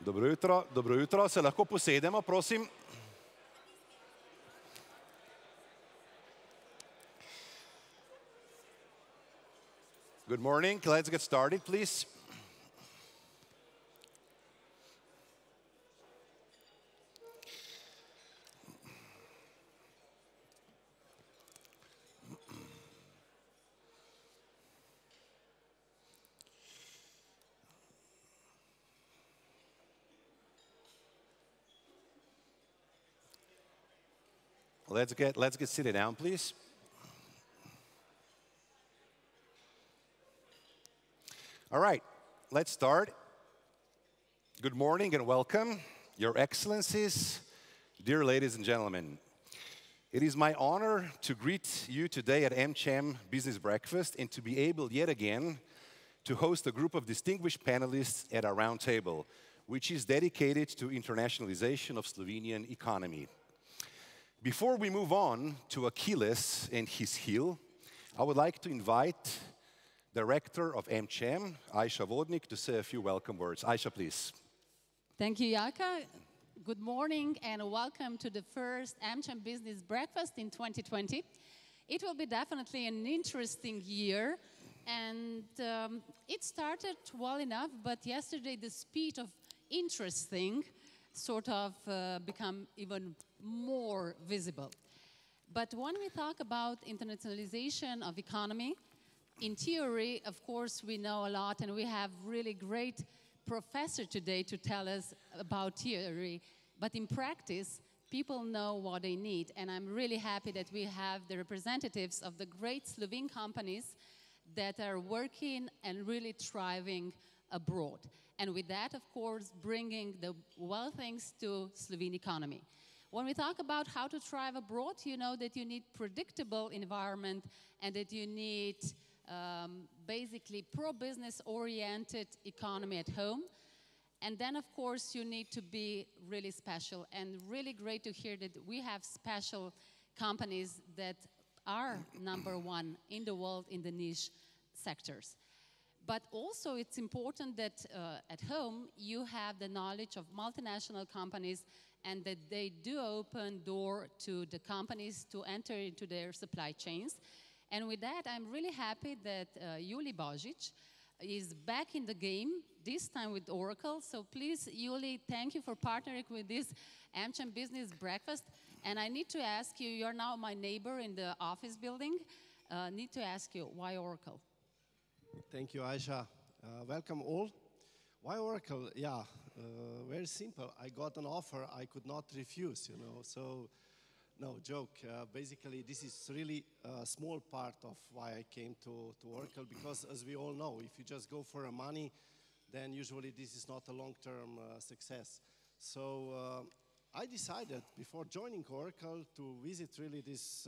Dobro jutro, se lahko posedemo, prosim. Good morning, let's get started, please. Let's get seated down, please. All right, let's start. Good morning and welcome, Your Excellencies, dear ladies and gentlemen. It is my honor to greet you today at AmCham Business Breakfast and to be able yet again to host a group of distinguished panelists at our roundtable, which is dedicated to internationalization of Slovenian economy. Before we move on to Achilles and his heel, I would like to invite Director of AmCham, Aisha Vodnik, to say a few welcome words. Aisha, please. Thank you, Jaka. Good morning and welcome to the first AmCham Business Breakfast in 2020. It will be definitely an interesting year, and it started well enough, but yesterday the speed of interesting sort of become even more visible. But when we talk about internationalization of economy, in theory, of course, we know a lot, and we have really great professor today to tell us about theory. But in practice, people know what they need, and I'm really happy that we have the representatives of the great Slovene companies that are working and really thriving abroad. And with that, of course, bringing the well things to Slovene economy. When we talk about how to thrive abroad, you know that you need predictable environment and that you need basically pro-business oriented economy at home. And then, of course, you need to be really special, and really great to hear that we have special companies that are #1 in the world in the niche sectors. But also it's important that at home you have the knowledge of multinational companies and that they do open door to the companies to enter into their supply chains. And with that, I'm really happy that Juli Božič is back in the game, this time with Oracle. So please, Juli, thank you for partnering with this AmCham Business Breakfast. And I need to ask you, you're now my neighbor in the office building. Need to ask you, why Oracle? Thank you, Aisha. Welcome all. Why Oracle? Yeah, very simple. I got an offer I could not refuse, you know. So, no, joke. Basically, this is really a small part of why I came to Oracle, because as we all know, if you just go for money, then usually this is not a long-term success. So I decided before joining Oracle to visit really this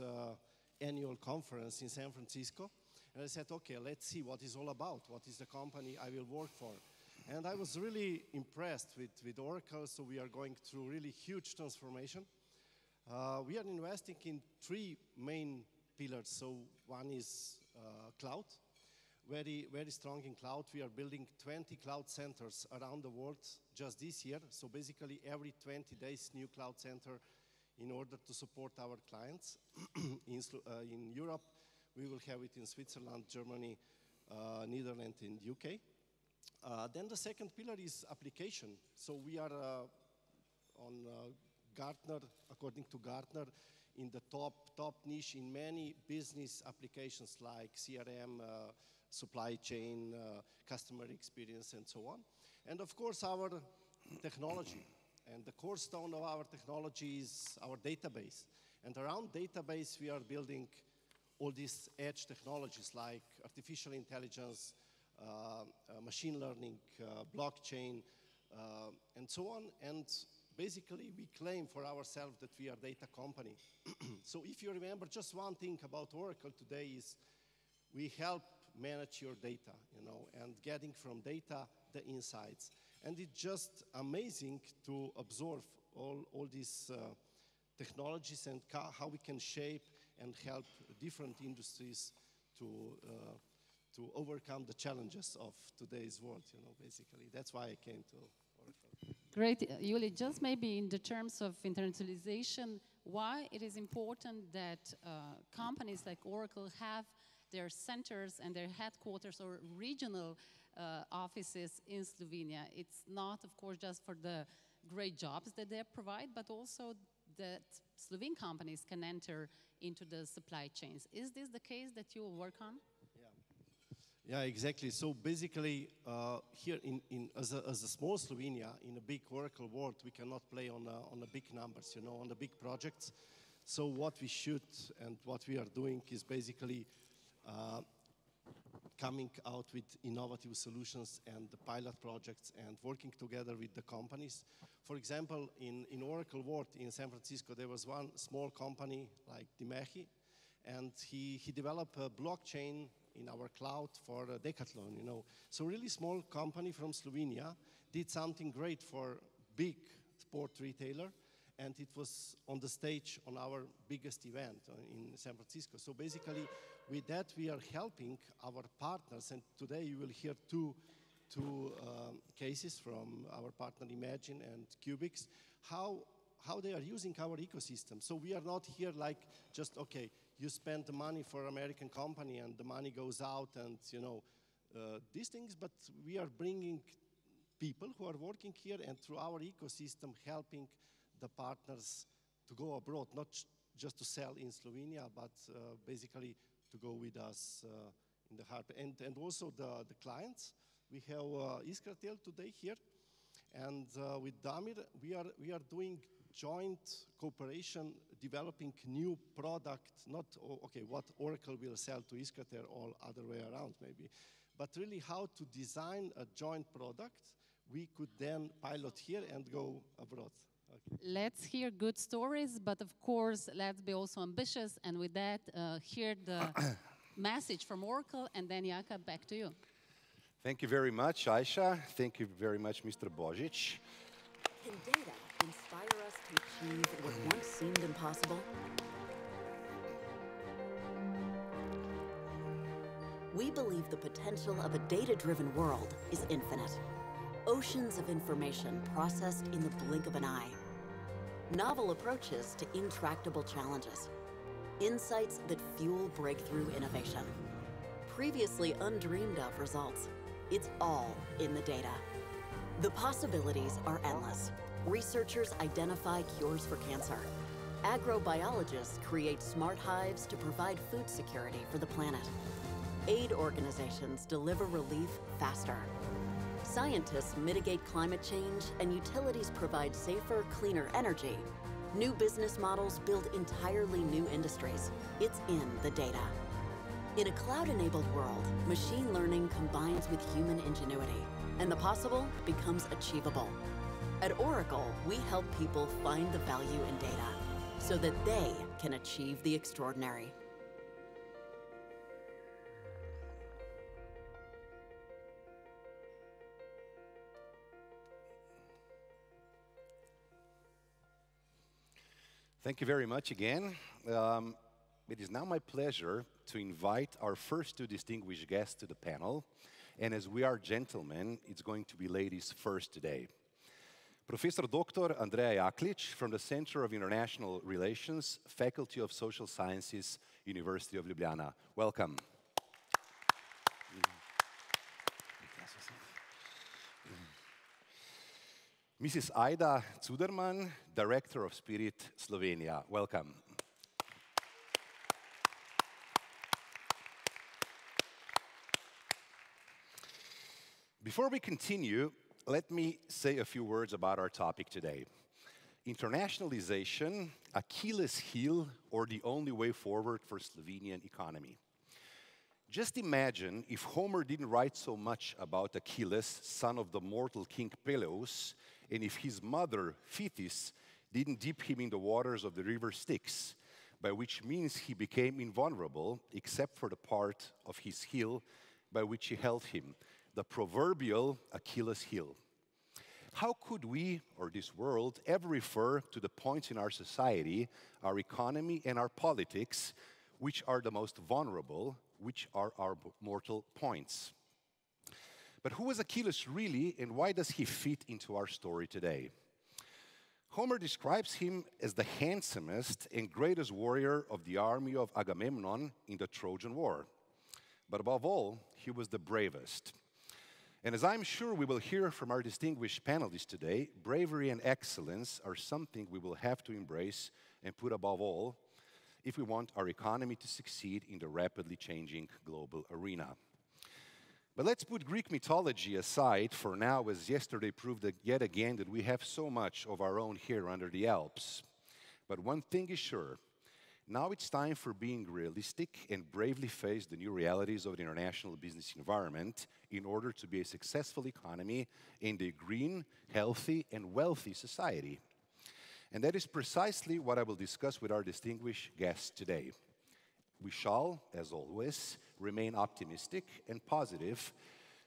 annual conference in San Francisco. And I said, okay, let's see what it's all about. What is the company I will work for? And I was really impressed with Oracle. So we are going through really huge transformation. We are investing in 3 main pillars. So one is cloud, very strong in cloud. We are building 20 cloud centers around the world just this year. So basically every 20 days, new cloud center in order to support our clients in Europe. We will have it in Switzerland, Germany, Netherlands, and UK. Then the second pillar is application. So we are on Gartner, according to Gartner, in the top niche in many business applications like CRM, supply chain, customer experience, and so on. And of course, our technology. And the cornerstone of our technology is our database. And around database, we are building all these edge technologies like artificial intelligence, machine learning, blockchain, and so on. And basically, we claim for ourselves that we are a data company. So if you remember, just one thing about Oracle today is we help manage your data, you know, and getting from data the insights. And it's just amazing to absorb all these technologies and how we can shape and help different industries to overcome the challenges of today's world, you know, basically. That's why I came to Great, Yuli. Just maybe in the terms of internationalization, why it is important that companies like Oracle have their centers and their headquarters or regional offices in Slovenia. It's not, of course, just for the great jobs that they provide, but also that Slovene companies can enter into the supply chains. Is this the case that you will work on? Yeah, exactly. So basically, here as a small Slovenia, in a big Oracle world, we cannot play on the big numbers, you know, on the big projects. So what we should and what we are doing is basically coming out with innovative solutions and the pilot projects and working together with the companies. For example, in Oracle world in San Francisco, there was one small company like Dimehi, and he developed a blockchain in our cloud for Decathlon, you know. So really small company from Slovenia did something great for big sport retailer, and it was on the stage on our biggest event in San Francisco. So basically, with that, we are helping our partners, and today you will hear two cases from our partner Imagine and Cubics, how they are using our ecosystem. So we are not here like just, okay, you spend the money for American company and the money goes out and, you know, these things, but we are bringing people who are working here and through our ecosystem helping the partners to go abroad, not just to sell in Slovenia, but basically to go with us in the heart. And also the clients. We have Iskratel today here, and with Damir, we are doing joint cooperation, developing new product, not, okay, what Oracle will sell to Iskratel or other way around maybe, but really how to design a joint product we could then pilot here and go abroad. Okay. Let's hear good stories, but of course, let's be also ambitious, and with that, hear the message from Oracle, and then Jaka, back to you. Thank you very much, Aisha. Thank you very much, Mr. Božić. Can data inspire us to achieve what once seemed impossible? We believe the potential of a data-driven world is infinite. Oceans of information processed in the blink of an eye. Novel approaches to intractable challenges. Insights that fuel breakthrough innovation. Previously undreamed of results. It's all in the data. The possibilities are endless. Researchers identify cures for cancer. Agrobiologists create smart hives to provide food security for the planet. Aid organizations deliver relief faster. Scientists mitigate climate change, and utilities provide safer, cleaner energy. New business models build entirely new industries. It's in the data. In a cloud-enabled world, machine learning combines with human ingenuity, and the possible becomes achievable. At Oracle, we help people find the value in data so that they can achieve the extraordinary. Thank you very much again. It is now my pleasure to invite our first two distinguished guests to the panel. And as we are gentlemen, it's going to be ladies first today. Professor Dr. Andreja Jaklič from the Center of International Relations, Faculty of Social Sciences, University of Ljubljana. Welcome. Mrs. Aida Zuderman, Director of Spirit Slovenia. Welcome. Before we continue, let me say a few words about our topic today. Internationalization, Achilles' heel, or the only way forward for Slovenian economy. Just imagine if Homer didn't write so much about Achilles, son of the mortal king Peleus, and if his mother, Thetis, didn't dip him in the waters of the river Styx, by which means he became invulnerable, except for the part of his heel by which he held him, the proverbial Achilles' heel. How could we, or this world, ever refer to the points in our society, our economy, and our politics, which are the most vulnerable, which are our mortal points? But who was Achilles really, and why does he fit into our story today? Homer describes him as the handsomest and greatest warrior of the army of Agamemnon in the Trojan War. But above all, he was the bravest. And as I'm sure we will hear from our distinguished panelists today, bravery and excellence are something we will have to embrace and put above all if we want our economy to succeed in the rapidly changing global arena. But let's put Greek mythology aside for now, as yesterday proved yet again that we have so much of our own here under the Alps. But one thing is sure, now it's time for being realistic and bravely face the new realities of the international business environment in order to be a successful economy in a green, healthy, and wealthy society. And that is precisely what I will discuss with our distinguished guests today. We shall, as always, remain optimistic and positive,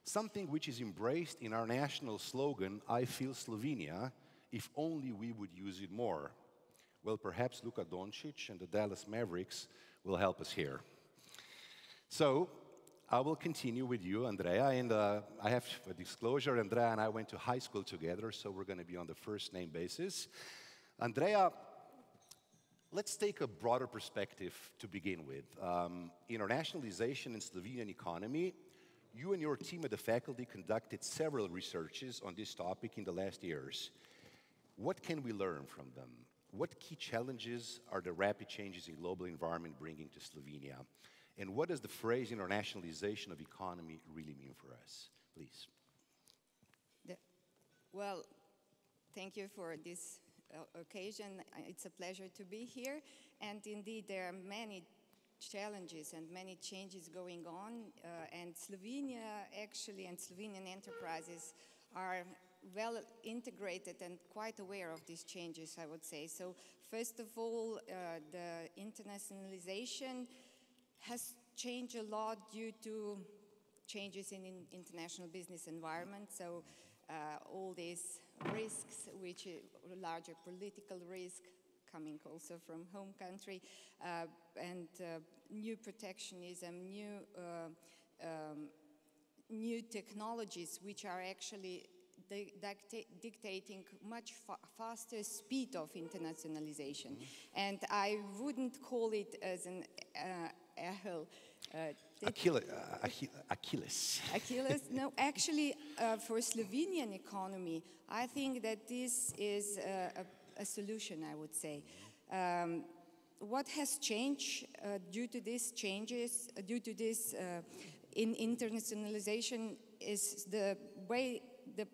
something which is embraced in our national slogan, I feel Slovenia, if only we would use it more. Well, perhaps Luka Doncic and the Dallas Mavericks will help us here. So, I will continue with you, Andrea, and I have a disclosure. Andrea and I went to high school together, so we're going to be on the first name basis. Andrea, let's take a broader perspective to begin with. Internationalization in Slovenian economy. You and your team at the faculty conducted several researches on this topic in the last years. What can we learn from them? What key challenges are the rapid changes in global environment bringing to Slovenia? And what does the phrase internationalization of economy really mean for us? Please. Well, thank you for this occasion. It's a pleasure to be here. And indeed, there are many challenges and many changes going on. And Slovenia, actually, and Slovenian enterprises are well integrated and quite aware of these changes, I would say. So, first of all, the internationalization has changed a lot due to changes in international business environment. So, all these risks, which are larger political risk, coming also from home country, and new protectionism, new technologies, which are actually dictating much faster speed of internationalization. Mm-hmm. And I wouldn't call it as an Achilles. No, actually, for Slovenian economy, I think that this is a solution, I would say. What has changed due to these changes, in internationalization, is the way the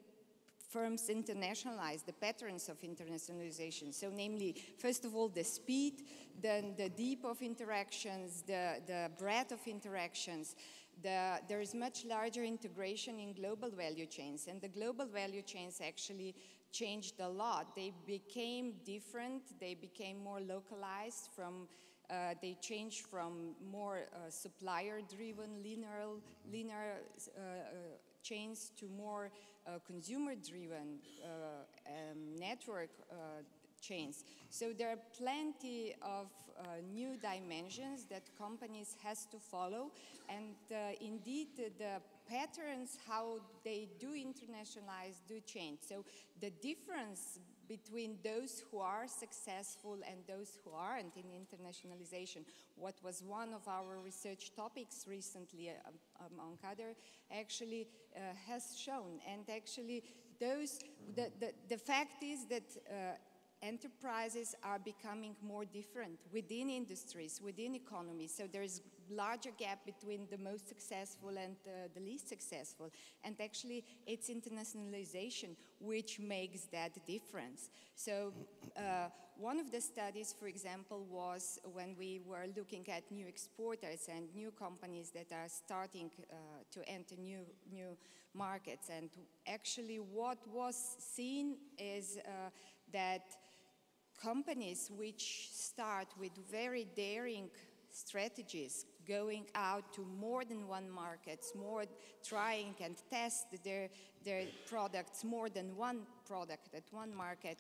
firms internationalize, the patterns of internationalization. So namely, first of all, the speed, then the deep of interactions, the breadth of interactions. There is much larger integration in global value chains, and the global value chains actually changed a lot. They became different, they became more localized, they changed from more supplier-driven linear chains to more consumer-driven network chains. So there are plenty of new dimensions that companies has to follow, and indeed the patterns how they do internationalize do change. So the difference between those who are successful and those who aren't in internationalization, what was one of our research topics recently, among other, actually has shown. And actually, the fact is that enterprises are becoming more different within industries, within economies. So there is larger gap between the most successful and the least successful. And actually, it's internationalization which makes that difference. So one of the studies, for example, was when we were looking at new exporters and new companies that are starting to enter new markets. And actually, what was seen is that companies which start with very daring strategies, going out to more than one market, trying and test their products, more than one product at one market,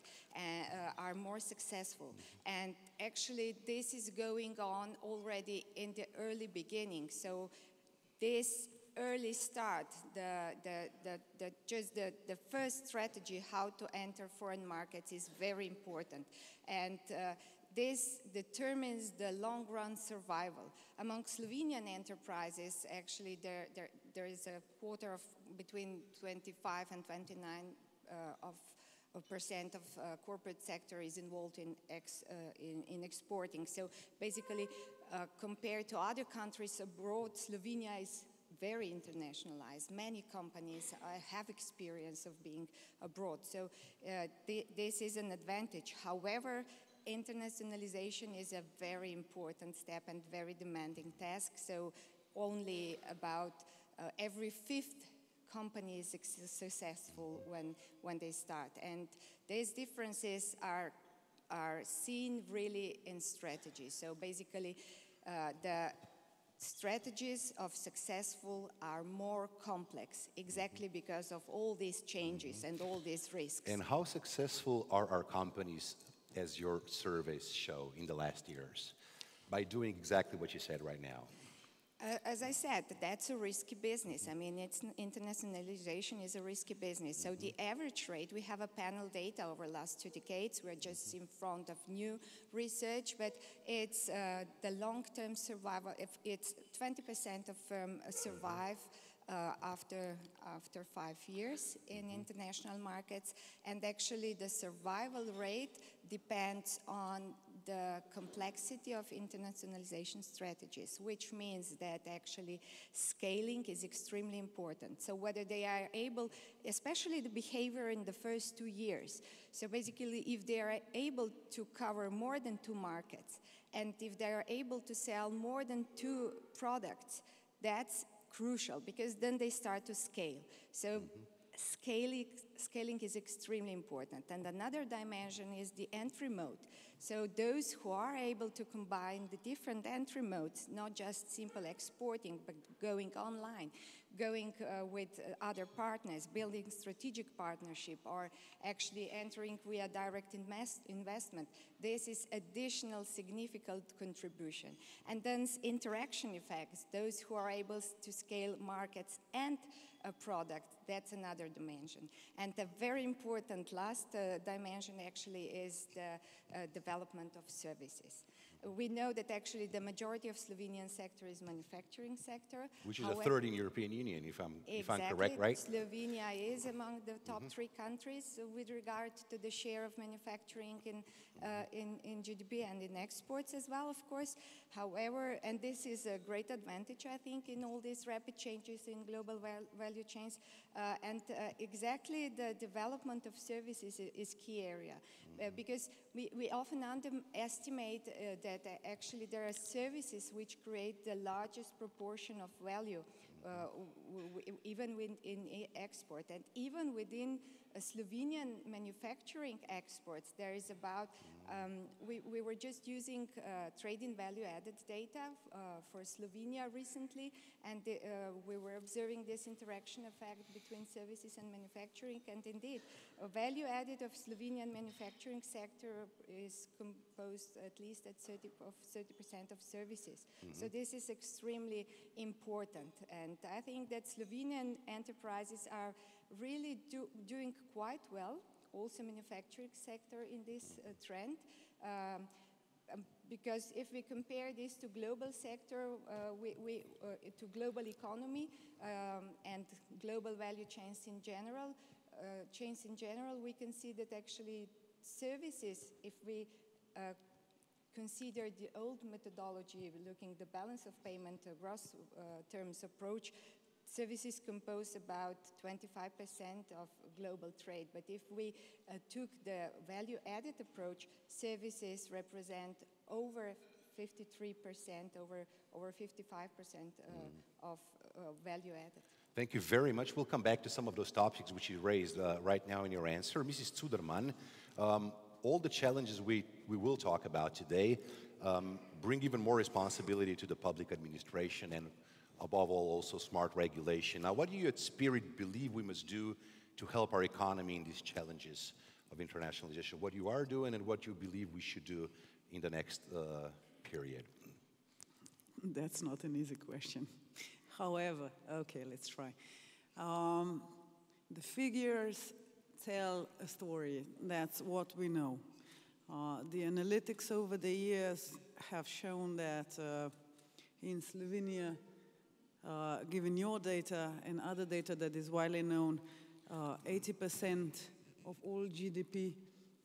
are more successful. And actually, this is going on already in the early beginning. So this early start, just the first strategy how to enter foreign markets is very important. And this determines the long-run survival. Among Slovenian enterprises, actually, there is a quota of between 25 and 29 percent of corporate sector is involved in exporting. So basically, compared to other countries abroad, Slovenia is very internationalized. Many companies have experience of being abroad. So this is an advantage. However, internationalization is a very important step and very demanding task. So only about every fifth company is successful when they start. And these differences are seen really in strategy. So basically, the strategies of successful are more complex, exactly because of all these changes and all these risks. And how successful are our companies, as your surveys show, in the last years, by doing exactly what you said right now? As I said, that's a risky business. I mean, internationalization is a risky business. So the average rate, we have a panel data over the last 2 decades. We're just in front of new research, but it's the long-term survival. If it's 20% of firms survive after 5 years in international markets, and actually the survival rate depends on the complexity of internationalization strategies, which means that actually scaling is extremely important. So whether they are able, especially the behavior in the first 2 years. So basically, if they are able to cover more than 2 markets, and if they are able to sell more than 2 products, that's crucial, because then they start to scale. So scaling is extremely important. And another dimension is the entry mode. So those who are able to combine the different entry modes, not just simple exporting, but going online, going with other partners, building strategic partnership, or actually entering via direct investment. This is additional significant contribution. And then interaction effects, those who are able to scale markets and a product, that's another dimension. And the very important last dimension actually is the development of services. We know that actually the majority of Slovenian sector is manufacturing sector. Which is a third in European Union, if I'm correct, right? Slovenia is among the top 3 countries with regard to the share of manufacturing in GDP and in exports as well, of course. However, and this is a great advantage, I think, in all these rapid changes in global value chains. Exactly the development of services is key area. Because we often underestimate that actually there are services which create the largest proportion of value, even in export. And even within Slovenian manufacturing exports, there is about, we were just using trade in value added data for Slovenia recently, and we were observing this interaction effect between services and manufacturing. And indeed, a value added of Slovenian manufacturing sector is composed at least at 30% of services. So this is extremely important. And I think that Slovenian enterprises are really doing quite well, also manufacturing sector in this trend. Because if we compare this to global sector, to global economy and global value chains in general, we can see that actually services, if we consider the old methodology, looking the balance of payment, gross terms approach, services compose about 25% of global trade. But if we took the value-added approach, services represent over 53%, over 55% of value added. Thank you very much. We'll come back to some of those topics which you raised right now in your answer. Mrs. Zuderman, all the challenges we will talk about today bring even more responsibility to the public administration and above all also smart regulation. Now, what do you at Spirit believe we must do to help our economy in these challenges of internationalization? What you are doing and what you believe we should do in the next period? That's not an easy question. However, okay, let's try. The figures tell a story. That's what we know. The analytics over the years have shown that in Slovenia, given your data and other data that is widely known, 80% of all GDP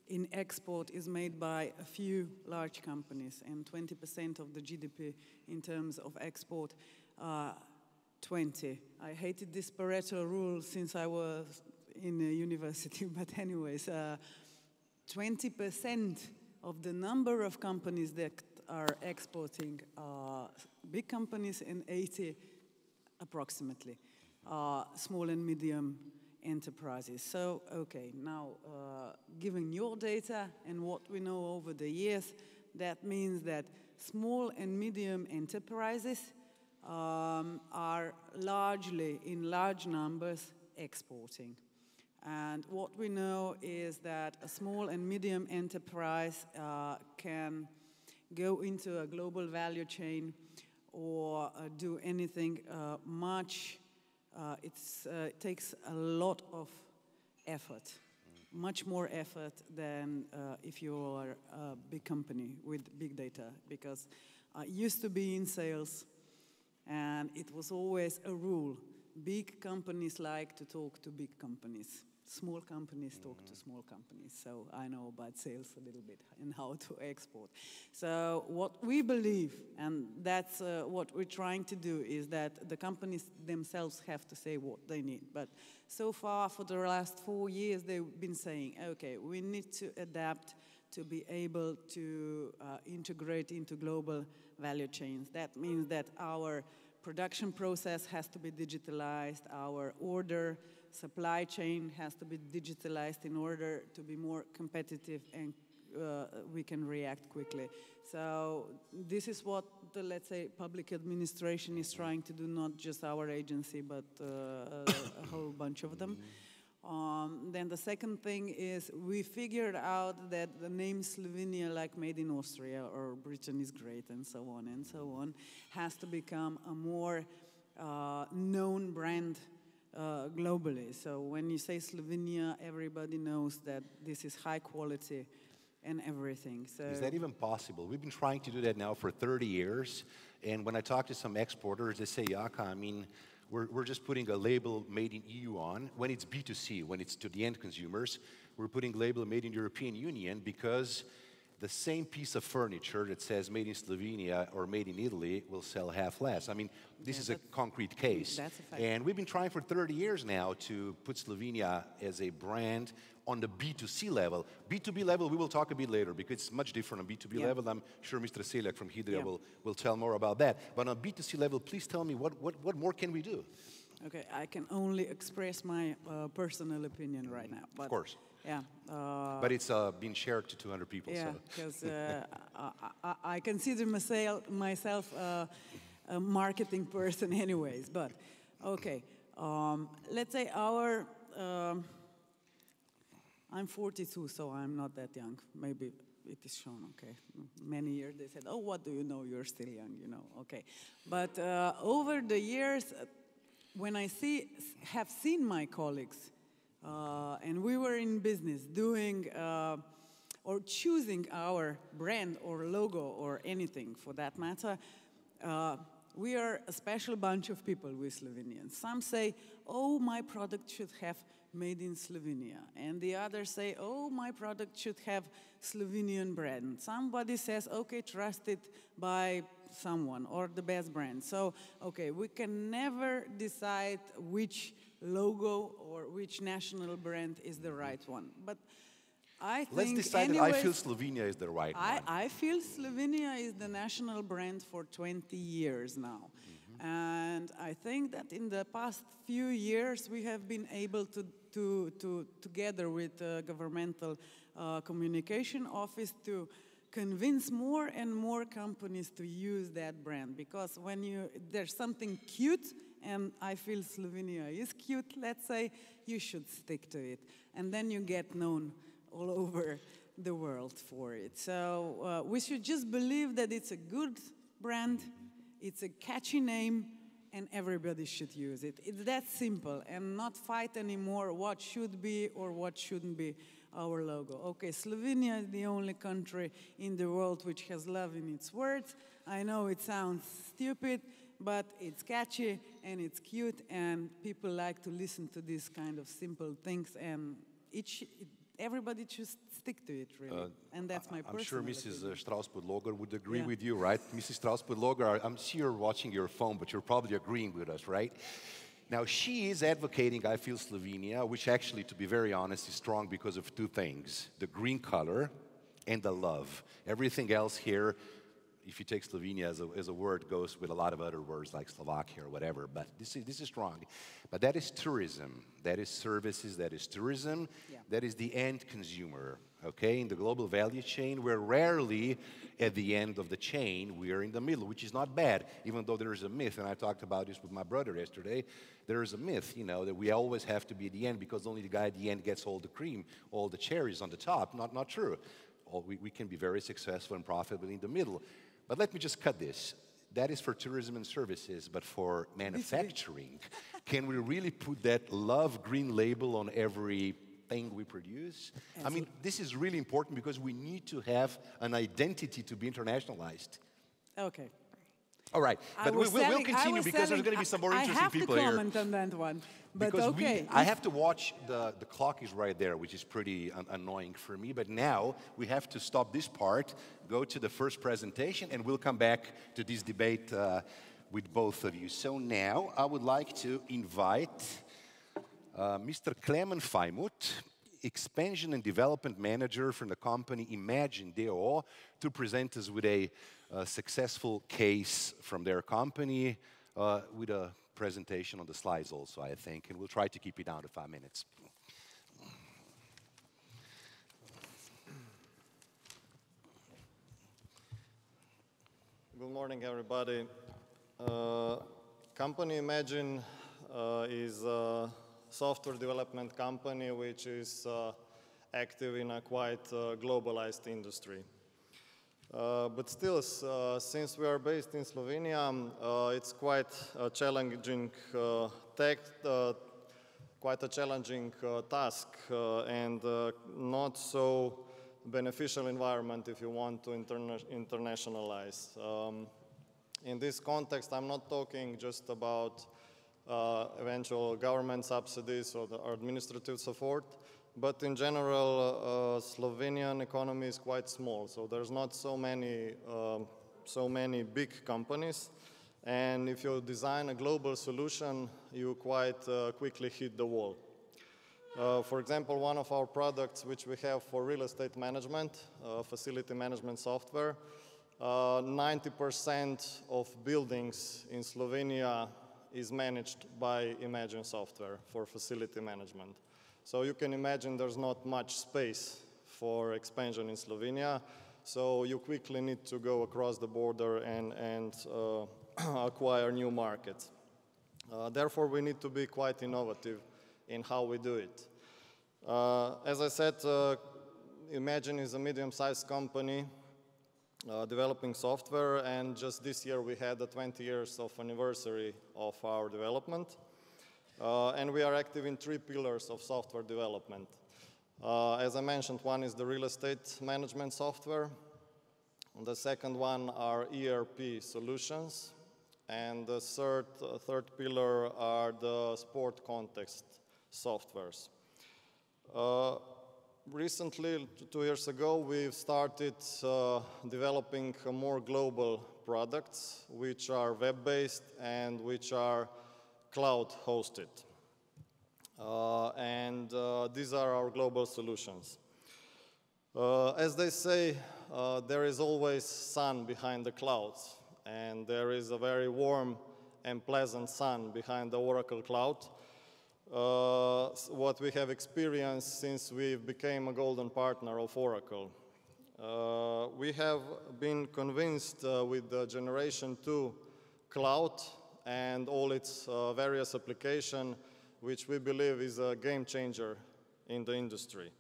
in export is made by a few large companies, and 20% of the GDP in terms of export, 20. I hated this Pareto rule since I was in university, but anyways, 20% of the number of companies that are exporting are big companies, and 80 approximately small and medium enterprises. So, okay, now given your data and what we know over the years, that means that small and medium enterprises are largely, in large numbers, exporting. And what we know is that a small and medium enterprise can go into a global value chain or do anything much. It takes a lot of effort, much more effort than if you are a big company with big data, because I used to be in sales, and it was always a rule. Big companies like to talk to big companies. Small companies talk to small companies. So I know about sales a little bit and how to export. So what we believe, and that's what we're trying to do, is that the companies themselves have to say what they need. But so far, for the last 4 years, they've been saying, okay, we need to adapt to be able to integrate into global value chains. That means that our production process has to be digitalized, our order supply chain has to be digitalized in order to be more competitive, and we can react quickly. So this is what the, let's say, public administration is trying to do, not just our agency, but a whole bunch of them. Then the second thing is we figured out that the name Slovenia, like made in Austria or Britain is great and so on, has to become a more known brand globally. So when you say Slovenia, everybody knows that this is high quality and everything. So is that even possible? We've been trying to do that now for 30 years. And when I talk to some exporters, they say, Jaka, I mean, we're just putting a label made in EU on. When it's B2C, when it's to the end consumers, we're putting label made in European Union because the same piece of furniture that says made in Slovenia or made in Italy will sell half less. I mean, this is a concrete case. That's a fact. And we've been trying for 30 years now to put Slovenia as a brand on the B2C level. B2B level, we will talk a bit later because it's much different on B2B level. I'm sure Mr. Seljak from Hydria will tell more about that. But on B2C level, please tell me what more can we do? Okay, I can only express my personal opinion right now. But of course. Yeah. But it's been shared to 200 people. Yeah, because I consider myself a marketing person anyways. But, okay, let's say our... I'm 42, so I'm not that young. Maybe it is shown, okay. Many years they said, oh, what do you know? You're still young, you know, okay. But over the years, when I have seen my colleagues, and we were in business doing or choosing our brand or logo or anything for that matter, we are a special bunch of people with Slovenians. Some say, oh, my product should have made in Slovenia. And the others say, oh, my product should have Slovenian brand. Somebody says, okay, trusted by someone or the best brand. So, okay, we can never decide which logo or which national brand is the right one. But I think let's decide that I feel Slovenia is the right one. I feel Slovenia is the national brand for 20 years now. And I think that in the past few years we have been able to together with the governmental communication office, to convince more and more companies to use that brand. Because when there's something cute, and I feel Slovenia is cute, let's say, you should stick to it. And then you get known all over the world for it. So we should just believe that it's a good brand, it's a catchy name, and everybody should use it. It's that simple, and not fight anymore what should be or what shouldn't be our logo. Okay, Slovenia is the only country in the world which has love in its words. I know it sounds stupid, but it's catchy and it's cute, and people like to listen to these kind of simple things, and everybody should stick to it, really. And that's my personal I'm sure opinion. Mrs. Strauss-Podloger would agree Yeah. with you, right? Mrs. Strauss-Podloger, I'm sure you're watching your phone, but you're probably agreeing with us, right? Now, she is advocating I Feel Slovenia, which actually, to be very honest, is strong because of two things: the green color and the love. Everything else here, if you take Slovenia as a word, goes with a lot of other words like Slovakia or whatever, but this is strong. But that is tourism, that is services, that is tourism, that is the end consumer, okay? In the global value chain, we're rarely at the end of the chain, we are in the middle, which is not bad, even though there is a myth, and I talked about this with my brother yesterday. There is a myth, you know, that we always have to be at the end because only the guy at the end gets all the cream, all the cherries on the top. Not true. We can be very successful and profitable in the middle. But let me just cut this. That is for tourism and services, but for manufacturing, can we really put that love green label on everything we produce? I mean, this is really important because we need to have an identity to be internationalized. Okay. All right, but we'll continue because there's going to be some more interesting people here. I have to comment on that one, but because okay. I have to watch, the clock is right there, which is pretty annoying for me, but now we have to stop this part, go to the first presentation, and we'll come back to this debate with both of you. So now I would like to invite Mr. Klemen Fajmut, Expansion and Development Manager from the company Imagine DO, to present us with a successful case from their company with a presentation on the slides also, I think, and we'll try to keep it down to 5 minutes. Good morning, everybody. Company Imagine is a software development company which is active in a quite globalized industry. But still, since we are based in Slovenia, it's quite a challenging task and not so beneficial environment if you want to internationalize. In this context, I'm not talking just about eventual government subsidies or the administrative support, but in general, Slovenian economy is quite small, so there's not so many big companies. And if you design a global solution, you quite quickly hit the wall. For example, one of our products which we have for real estate management, facility management software, 90% of buildings in Slovenia is managed by Imagine software for facility management. So you can imagine there's not much space for expansion in Slovenia, so you quickly need to go across the border and acquire new markets. Therefore, we need to be quite innovative in how we do it. As I said, Imagine is a medium-sized company developing software, and just this year we had the 20 years of anniversary of our development. And we are active in 3 pillars of software development. As I mentioned, one is the real estate management software. The second one are ERP solutions. And the third pillar are the sport context softwares. Recently, 2 years ago, we've started developing more global products, which are web-based and which are cloud-hosted. These are our global solutions. As they say, there is always sun behind the clouds, and there is a very warm and pleasant sun behind the Oracle Cloud. What we have experienced since we became a golden partner of Oracle. We have been convinced with the Generation 2 cloud and all its various applications, which we believe is a game changer in the industry.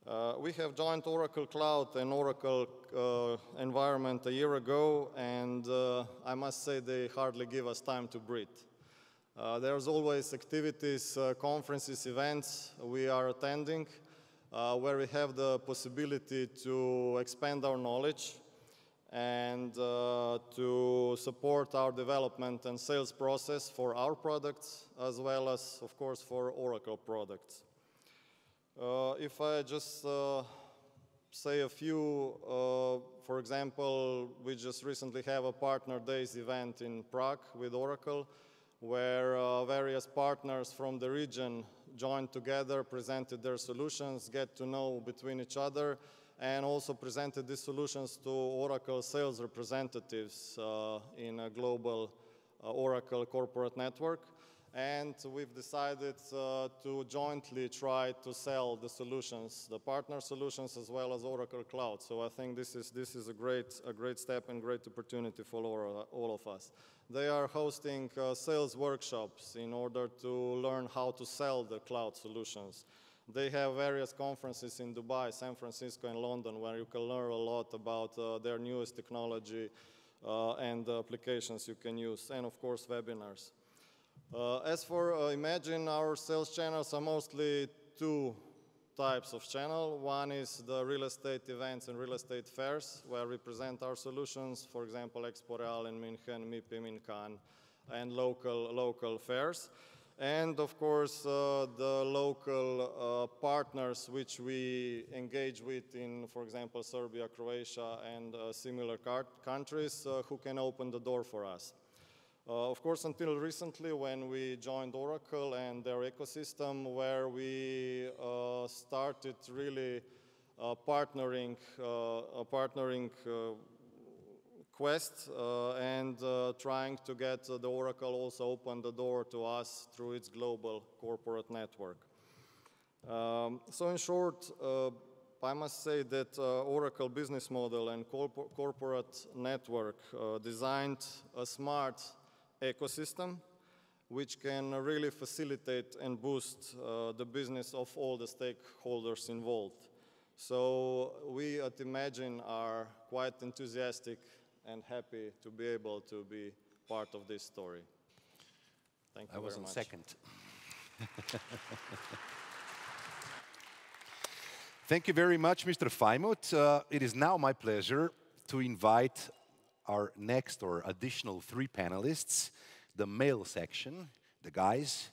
We have joined Oracle Cloud and Oracle environment a year ago, and I must say they hardly give us time to breathe. There's always activities, conferences, events we are attending where we have the possibility to expand our knowledge and to support our development and sales process for our products, as well as, of course, for Oracle products. If I just say a few, for example, we just recently have a Partner Days event in Prague with Oracle, where various partners from the region joined together, presented their solutions, get to know between each other, and also presented these solutions to Oracle sales representatives in a global Oracle corporate network. And we've decided to jointly try to sell the solutions, the partner solutions, as well as Oracle Cloud. So I think this is a great step and great opportunity for all of us. They are hosting sales workshops in order to learn how to sell the cloud solutions. They have various conferences in Dubai, San Francisco, and London, where you can learn a lot about their newest technology and the applications you can use, and of course webinars. As for Imagine, our sales channels are mostly two types of channel. One is the real estate events and real estate fairs, where we present our solutions, for example, Expo Real in München, MIPIM in Cannes, and local fairs. And of course, the local partners which we engage with in, for example, Serbia, Croatia, and similar countries who can open the door for us. Of course, until recently, when we joined Oracle and their ecosystem, where we started really partnering quest and trying to get the Oracle also open the door to us through its global corporate network. So in short, I must say that Oracle business model and corporate network designed a smart ecosystem which can really facilitate and boost the business of all the stakeholders involved. So we at Imagine are quite enthusiastic and happy to be able to be part of this story. Thank you very much. I was on second. Thank you very much, Mr. Fajmut. It is now my pleasure to invite our next or additional three panelists, the male section, the guys.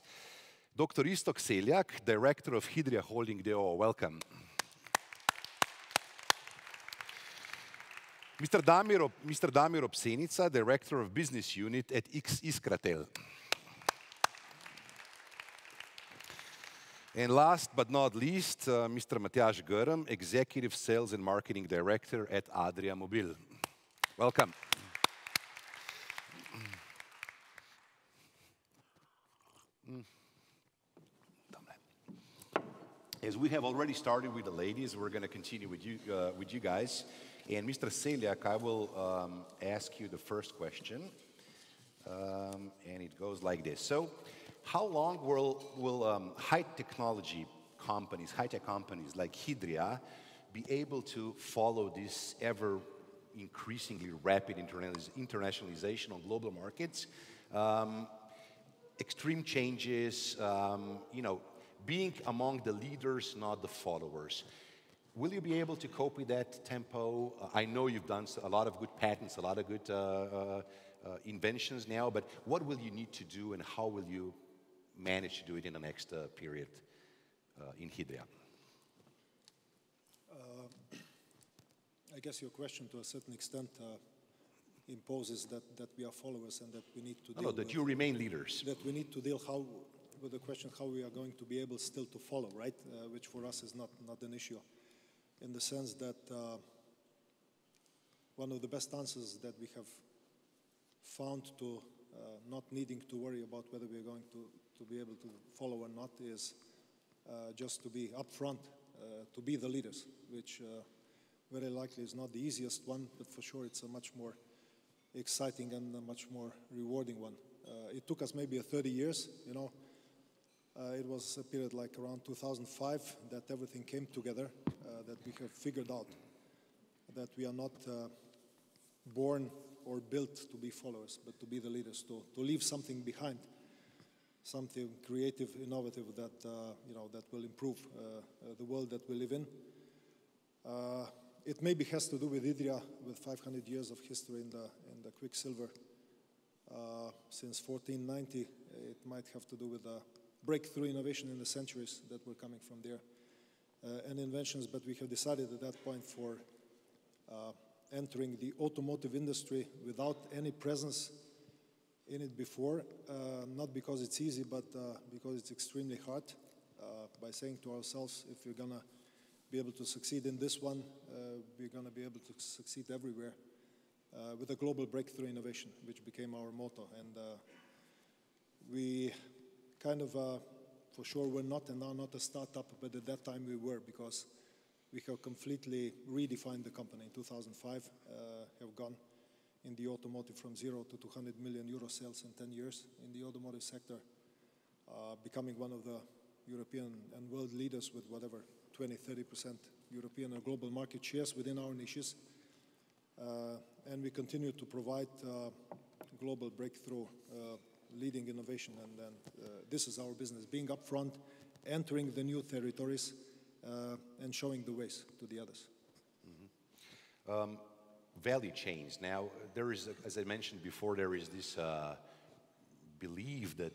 Dr. Istok Seljak, Director of Hydria Holding DO, welcome. Mr. Damir Opsenica, Director of Business Unit at Iskratel. And last but not least, Mr. Matjaž Grm, Executive Sales and Marketing Director at Adria Mobil. Welcome. As we have already started with the ladies, we're going to continue with you guys. And Mr. Seljak, I will ask you the first question, and it goes like this. So, how long will high-tech companies like Hydria be able to follow this ever increasingly rapid internationalization on global markets? Extreme changes, being among the leaders, not the followers. Will you be able to cope with that tempo? I know you've done a lot of good patents, a lot of good inventions now, but what will you need to do and how will you manage to do it in the next period in Hydria? I guess your question to a certain extent imposes that we are followers and that we need to deal that you remain leaders. That we need to deal with the question how we are going to be able still to follow, right? Which for us is not an issue, in the sense that one of the best answers that we have found to not needing to worry about whether we are going to be able to follow or not is just to be upfront, to be the leaders, which very likely is not the easiest one, but for sure it's a much more exciting and a much more rewarding one. It took us maybe 30 years, it was a period like around 2005 that everything came together. that we have figured out that we are not born or built to be followers, but to be the leaders, to leave something behind, something creative, innovative that that will improve the world that we live in. It maybe has to do with Idria, with 500 years of history in the quicksilver. Since 1490, it might have to do with the breakthrough innovation in the centuries that were coming from there, and inventions. But we have decided at that point for entering the automotive industry without any presence in it before, not because it's easy, but because it's extremely hard, by saying to ourselves, if we're gonna be able to succeed in this one, we're gonna be able to succeed everywhere, with a global breakthrough innovation, which became our motto. And we kind of, for sure, were not and are not a startup, but at that time we were, because we have completely redefined the company in 2005, have gone in the automotive from 0 to 200 million euro sales in 10 years in the automotive sector, becoming one of the European and world leaders with whatever 20-30% European or global market shares within our niches. And we continue to provide global breakthrough leading innovation, and this is our business, being upfront, entering the new territories, and showing the ways to the others. Mm-hmm. Value chains. Now, there is, as I mentioned before, there is this belief that,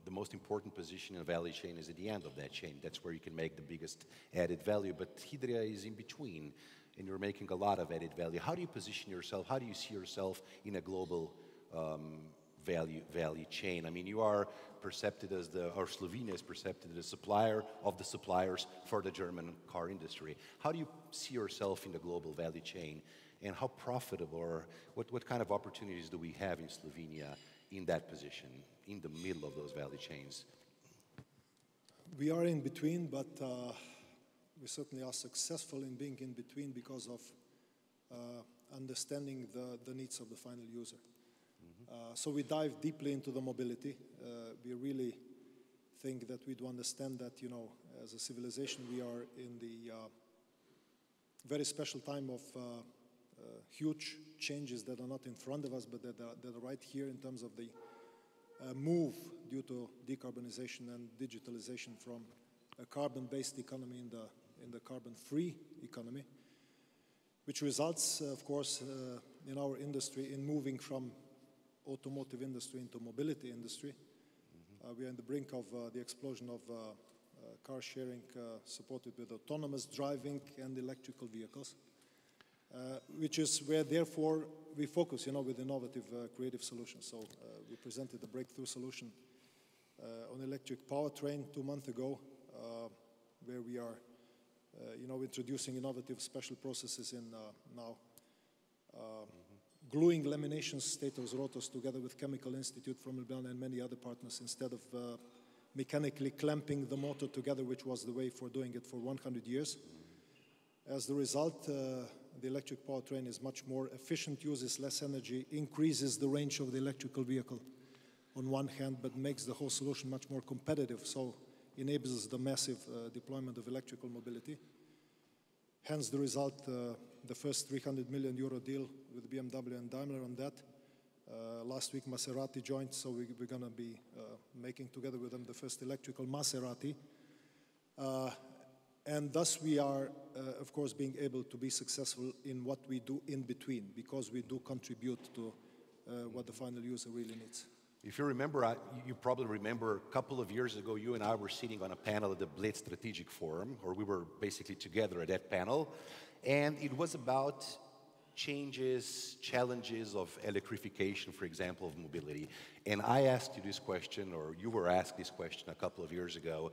the most important position in a value chain is at the end of that chain. That's where you can make the biggest added value. But Hydria is in between, and you're making a lot of added value. How do you position yourself? How do you see yourself in a global value chain? I mean, you are perceived as or Slovenia is perceived as the supplier of the suppliers for the German car industry. How do you see yourself in the global value chain, and how profitable, or what kind of opportunities do we have in Slovenia in that position, in the middle of those value chains? We are in between, but we certainly are successful in being in between because of understanding the needs of the final user. So we dive deeply into the mobility. We really think that we do understand that, as a civilization, we are in the very special time of huge changes that are not in front of us, but that are right here in terms of the move due to decarbonization and digitalization from a carbon-based economy in the carbon-free economy, which results, of course, in our industry in moving from automotive industry into mobility industry. We are on the brink of the explosion of car sharing supported with autonomous driving and electrical vehicles, which is where, therefore, we focus, with innovative, creative solutions. So we presented a breakthrough solution on electric powertrain 2 months ago, where we are, introducing innovative special processes in now gluing lamination stators, rotors together with Chemical Institute from Ljubljana and many other partners, instead of mechanically clamping the motor together, which was the way for doing it for 100 years. As the result, the electric powertrain is much more efficient, uses less energy, increases the range of the electrical vehicle on one hand, but makes the whole solution much more competitive, so enables the massive deployment of electrical mobility. Hence the result, the first 300 million euro deal with BMW and Daimler on that. Last week Maserati joined, so we're going to be making together with them the first electrical Maserati. And thus we are, of course, being able to be successful in what we do in between, because we do contribute to what the final user really needs. If you remember, you probably remember a couple of years ago, you and I were sitting on a panel at the Bled Strategic Forum, or we were basically together at that panel, and it was about changes, challenges of electrification, for example, of mobility. And I asked you this question, or you were asked this question a couple of years ago.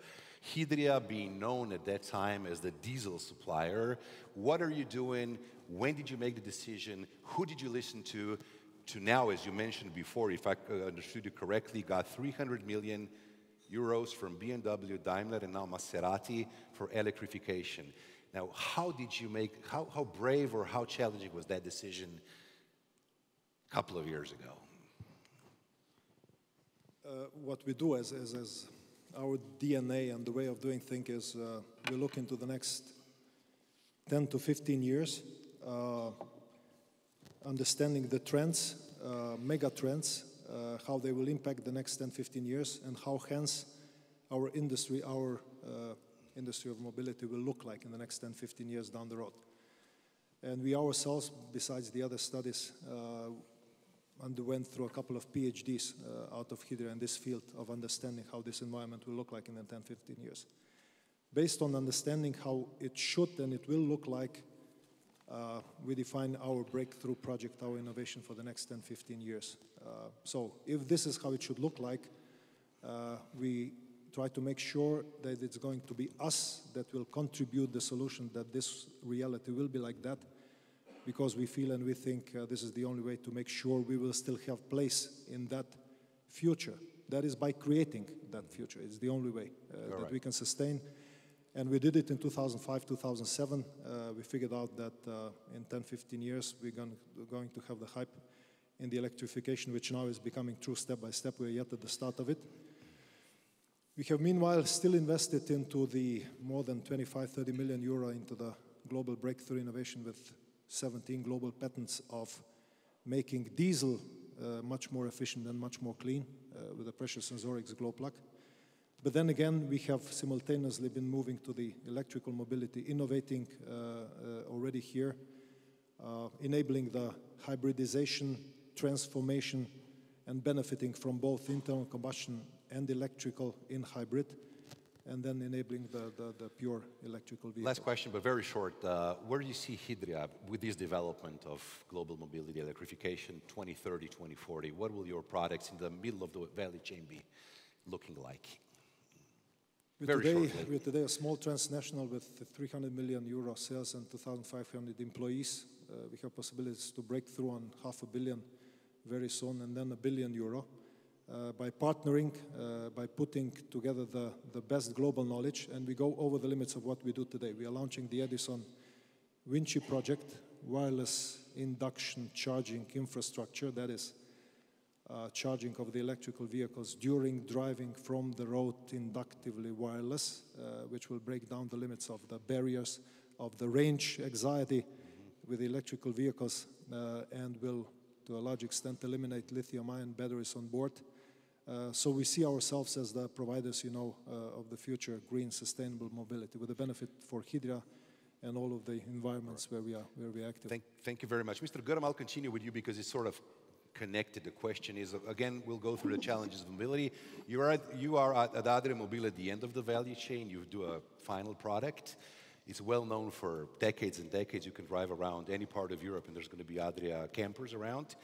Hydria, being known at that time as the diesel supplier, what are you doing? When did you make the decision? Who did you listen to now, as you mentioned before, if I understood you correctly, got 300 million euros from BMW, Daimler, and now Maserati for electrification. Now, how did you make, how brave or how challenging was that decision a couple of years ago? What we do as our DNA and the way of doing things is we look into the next 10 to 15 years, understanding the trends, mega trends, how they will impact the next 10, 15 years, and how hence our industry of mobility will look like in the next 10, 15 years down the road. And we ourselves, besides the other studies, underwent through a couple of PhDs out of Hydra in this field of understanding how this environment will look like in the 10, 15 years. Based on understanding how it should and it will look like, we define our breakthrough project, our innovation for the next 10, 15 years. So if this is how it should look like, we try to make sure that it's going to be us that will contribute the solution, that this reality will be like that, because we feel and we think this is the only way to make sure we will still have place in that future. That is by creating that future. It's the only way that we can sustain. And we did it in 2005, 2007. We figured out that in 10, 15 years, we're going to have the hype in the electrification, which now is becoming true step by step. We're yet at the start of it. We have meanwhile still invested into the more than 25, 30 million euro into the global breakthrough innovation with 17 global patents of making diesel much more efficient and much more clean with the pressure sensorics glow plug. But then again, we have simultaneously been moving to the electrical mobility, innovating already here, enabling the hybridization, transformation, and benefiting from both internal combustion and electrical in hybrid, and then enabling the pure electrical vehicle. Last question, but very short. Where do you see Hydra with this development of global mobility, electrification, 2030, 2040? What will your products in the middle of the value chain be looking like? We're today a small transnational with 300 million euro sales and 2,500 employees. We have possibilities to break through on €500 million very soon, and then €1 billion. By partnering, by putting together the best global knowledge, and we go over the limits of what we do today. We are launching the Edison Vinci project, wireless induction charging infrastructure, that is charging of the electrical vehicles during driving from the road inductively wireless, which will break down the limits of the barriers of the range anxiety with the electrical vehicles and will, to a large extent, eliminate lithium-ion batteries on board. So we see ourselves as the providers, of the future green, sustainable mobility, with the benefit for Hydra and all of the environments where we are active. Thank you very much. Mr. Guram, I'll continue with you because it's sort of connected. The question is, again, we'll go through the challenges of mobility. You are at Adria Mobil at the end of the value chain. You do a final product. It's well known for decades and decades. You can drive around any part of Europe and there's going to be Adria campers around.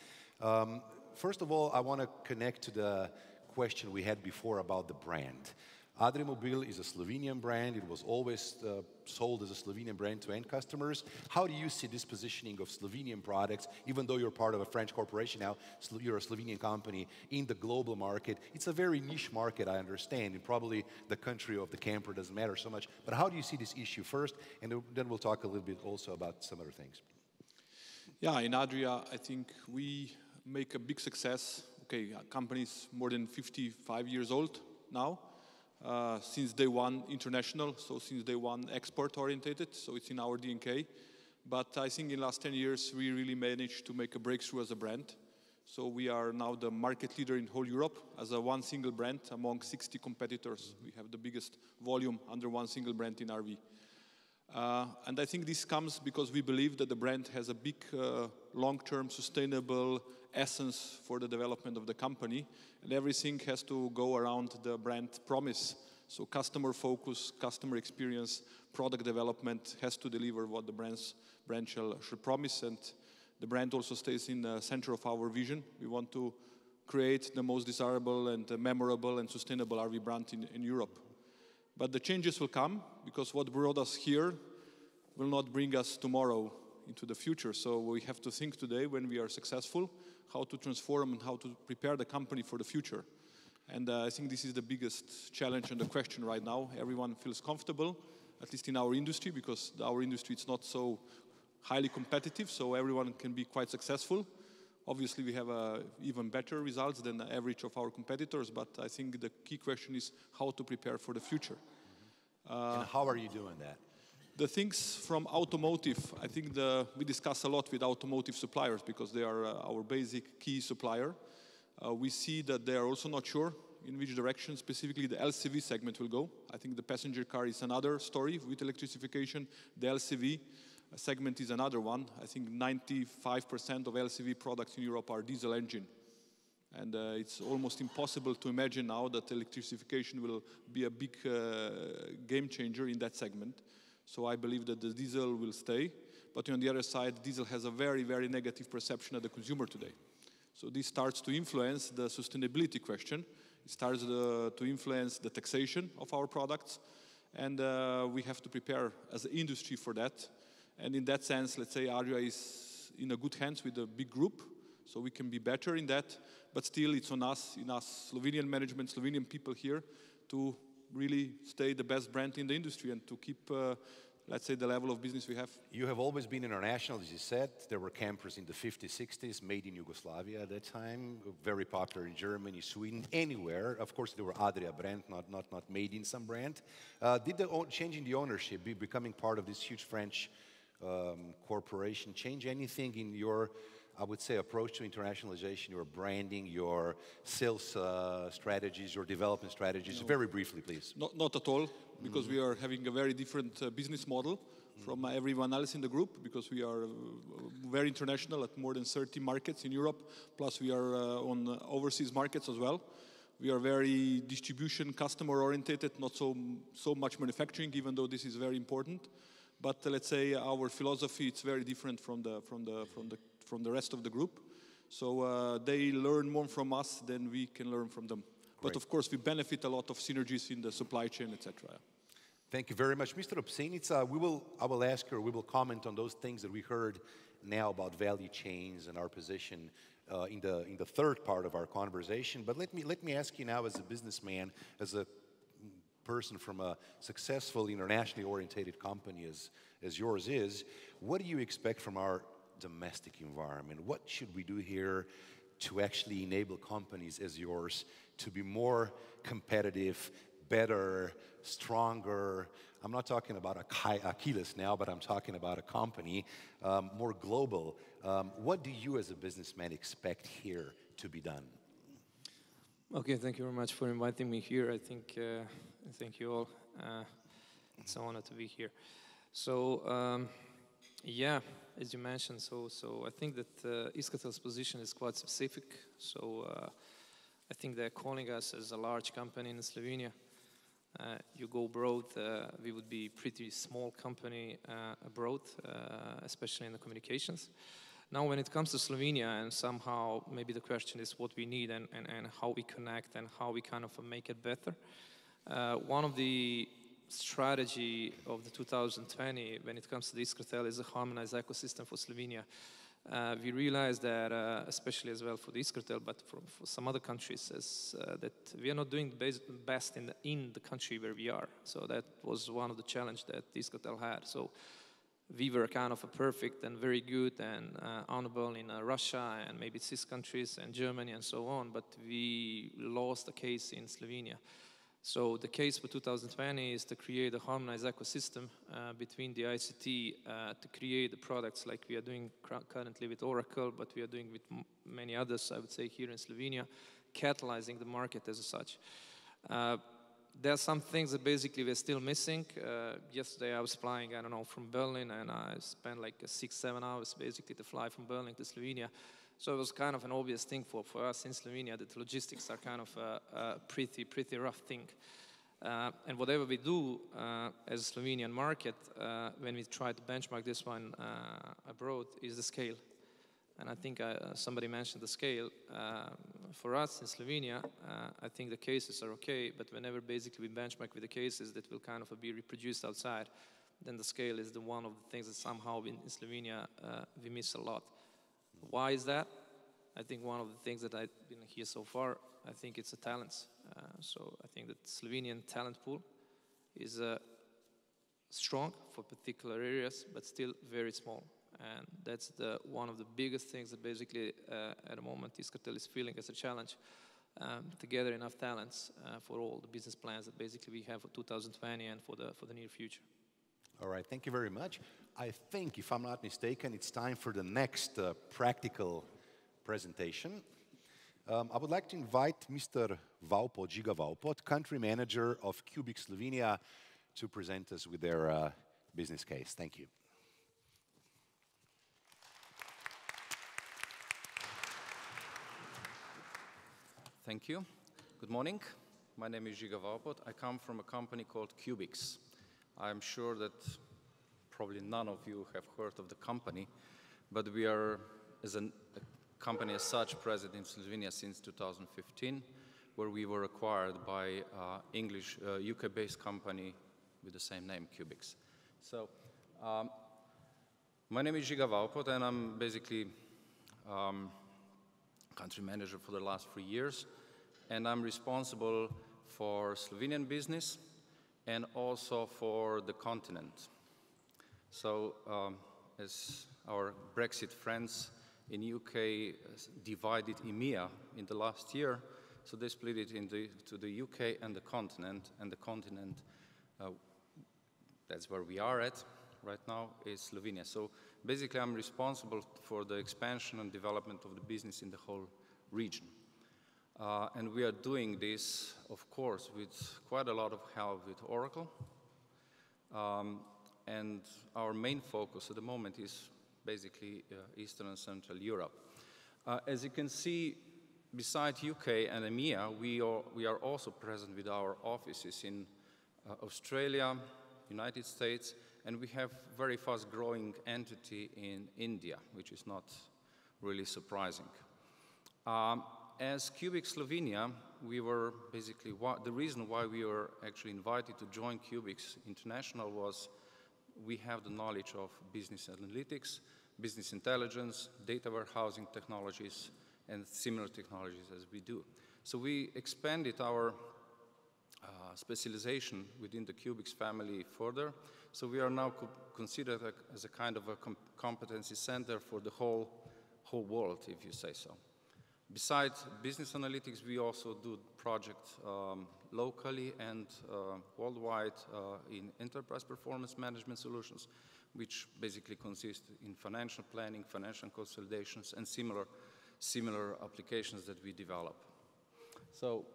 First of all, I want to connect to the question we had before about the brand. Adria Mobil is a Slovenian brand. It was always sold as a Slovenian brand to end customers. How do you see this positioning of Slovenian products, even though you're part of a French corporation now, you're a Slovenian company in the global market? It's a very niche market, I understand, and probably the country of the camper doesn't matter so much. But how do you see this issue first? And then we'll talk a little bit also about some other things. Yeah, in Adria, I think we make a big success. Okay, our company is more than 55 years old now. Since day one international, so since day one export orientated, so it's in our DNA. But I think in the last 10 years we really managed to make a breakthrough as a brand. So we are now the market leader in whole Europe as a one single brand among 60 competitors. We have the biggest volume under one single brand in RV. And I think this comes because we believe that the brand has a big long-term sustainable essence for the development of the company, and everything has to go around the brand promise. So customer focus, customer experience, product development has to deliver what the brand shall promise, and the brand also stays in the center of our vision. We want to create the most desirable and memorable and sustainable RV brand in Europe. But the changes will come, because what brought us here will not bring us tomorrow into the future. So we have to think today, when we are successful, how to transform and how to prepare the company for the future. And I think this is the biggest challenge and the question right now. Everyone feels comfortable, at least in our industry, because our industry is not so highly competitive, so everyone can be quite successful. Obviously, we have even better results than the average of our competitors, but I think the key question is how to prepare for the future. And how are you doing that? The things from automotive, I think we discuss a lot with automotive suppliers because they are our basic key supplier. We see that they are also not sure in which direction specifically the LCV segment will go. I think the passenger car is another story with electrification. The LCV segment is another one. I think 95% of LCV products in Europe are diesel engine. And it's almost impossible to imagine now that electrification will be a big game changer in that segment. So I believe that the diesel will stay. But on the other side, diesel has a very, very negative perception of the consumer today. So this starts to influence the sustainability question. It starts to influence the taxation of our products. And we have to prepare as an industry for that. And in that sense, let's say Adria is in a good hands with a big group. So we can be better in that. But still, it's on us, Slovenian management, Slovenian people here, to really stay the best brand in the industry and to keep, let's say, the level of business we have. You have always been international, as you said. There were campers in the 50s, 60s, made in Yugoslavia at that time, very popular in Germany, Sweden, anywhere. Of course, they were Adria brand, not made in some brand. Did the change in the ownership, becoming part of this huge French corporation, change anything in your, I would say, approach to internationalization, your branding, your sales strategies, your development strategies? No. Very briefly, please. Not at all, because we are having a very different business model from everyone else in the group, because we are very international at more than 30 markets in Europe, plus we are on overseas markets as well. We are very distribution, customer oriented, not so much manufacturing, even though this is very important. But let's say our philosophy is very different from the rest of the group. So they learn more from us than we can learn from them. Great. But of course, we benefit a lot of synergies in the supply chain, etc. Thank you very much. Mr. Opsenica, I will ask her, we will comment on those things that we heard now about value chains and our position in the third part of our conversation. But let me ask you now, as a businessman, as a person from a successful, internationally oriented company as yours is, what do you expect from our domestic environment? What should we do here to actually enable companies as yours to be more competitive, better, stronger? I'm not talking about Achilles now, but I'm talking about a company more global. What do you as a businessman expect here to be done? Okay, thank you very much for inviting me here. I think, thank you all. It's an honor to be here. So, yeah, as you mentioned, so I think that Iskatel's position is quite specific. So I think they're calling us as a large company in Slovenia. You go abroad, we would be pretty small company abroad, especially in the communications. Now, when it comes to Slovenia, and somehow maybe the question is what we need and how we connect and how we kind of make it better. One of the strategy of the 2020 when it comes to the Iskatel is a harmonized ecosystem for Slovenia. We realized that, especially as well for the Iskatel, but for some other countries, that we are not doing the best in the country where we are. So that was one of the challenges that the Iskatel had. So we were kind of a perfect and very good and honorable in Russia and maybe CIS countries and Germany and so on, but we lost the case in Slovenia. So the case for 2020 is to create a harmonized ecosystem between the ICT to create the products like we are doing currently with Oracle, but we are doing with many others, I would say, here in Slovenia, catalyzing the market as such. There are some things that basically we're still missing. Yesterday I was flying, I don't know, from Berlin, and I spent like 6-7 hours basically to fly from Berlin to Slovenia. So it was kind of an obvious thing for us in Slovenia that logistics are kind of a pretty rough thing. And whatever we do as a Slovenian market, when we try to benchmark this one abroad, is the scale. And I think somebody mentioned the scale. For us in Slovenia, I think the cases are okay, but whenever basically we benchmark with the cases that will kind of be reproduced outside, then the scale is the one of the things that somehow in Slovenia we miss a lot. Why is that? I think one of the things that I've been here so far, I think it's the talents. So I think that Slovenian talent pool is strong for particular areas, but still very small. And that's one of the biggest things that basically at the moment Iskatel is feeling as a challenge, to gather enough talents for all the business plans that basically we have for 2020 and for the near future. All right, thank you very much. I think, if I'm not mistaken, it's time for the next practical presentation. I would like to invite Mr. Vaupot, Žiga Vaupot, Country Manager of Cubic Slovenia, to present us with their business case. Thank you. Thank you. Good morning. My name is Žiga Vaupot. I come from a company called Cubics. I'm sure that probably none of you have heard of the company, but we are, as a company as such, present in Slovenia since 2015, where we were acquired by English, UK-based company with the same name, Cubics. So, my name is Žiga Vaupot, and I'm basically country manager for the last 3 years, and I'm responsible for Slovenian business and also for the continent. So, as our Brexit friends in UK divided EMEA in the last year, so they split it into the UK and the continent, that's where we are at right now, is Slovenia. So basically I'm responsible for the expansion and development of the business in the whole region. And we are doing this, of course, with quite a lot of help with Oracle. And our main focus at the moment is basically Eastern and Central Europe. As you can see, besides UK and EMEA, we are also present with our offices in Australia, United States, and we have very fast-growing entity in India, which is not really surprising. As Cubic Slovenia, we were basically, the reason why we were actually invited to join Cubics International was we have the knowledge of business analytics, business intelligence, data warehousing technologies, and similar technologies as we do. So we expanded our specialization within the Cubics family further. So we are now considered as a kind of a competency center for the whole world, if you say so. Besides business analytics, we also do projects locally and worldwide in enterprise performance management solutions, which basically consist in financial planning, financial consolidations, and similar applications that we develop. So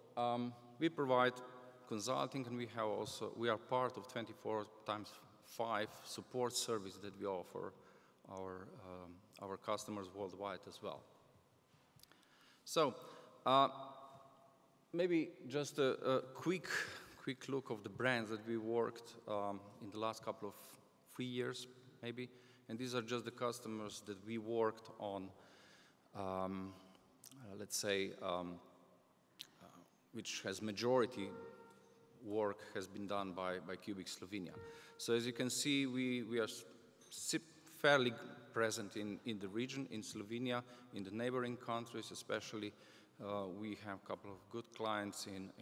we provide consulting, and we are part of 24x5 support service that we offer our customers worldwide as well. So, maybe just a quick look of the brands that we worked in the last couple of 3 years, maybe. And these are just the customers that we worked on, let's say, which has majority work has been done by Cubic Slovenia. So as you can see, we are fairly present in the region, in Slovenia, in the neighboring countries especially. We have a couple of good clients in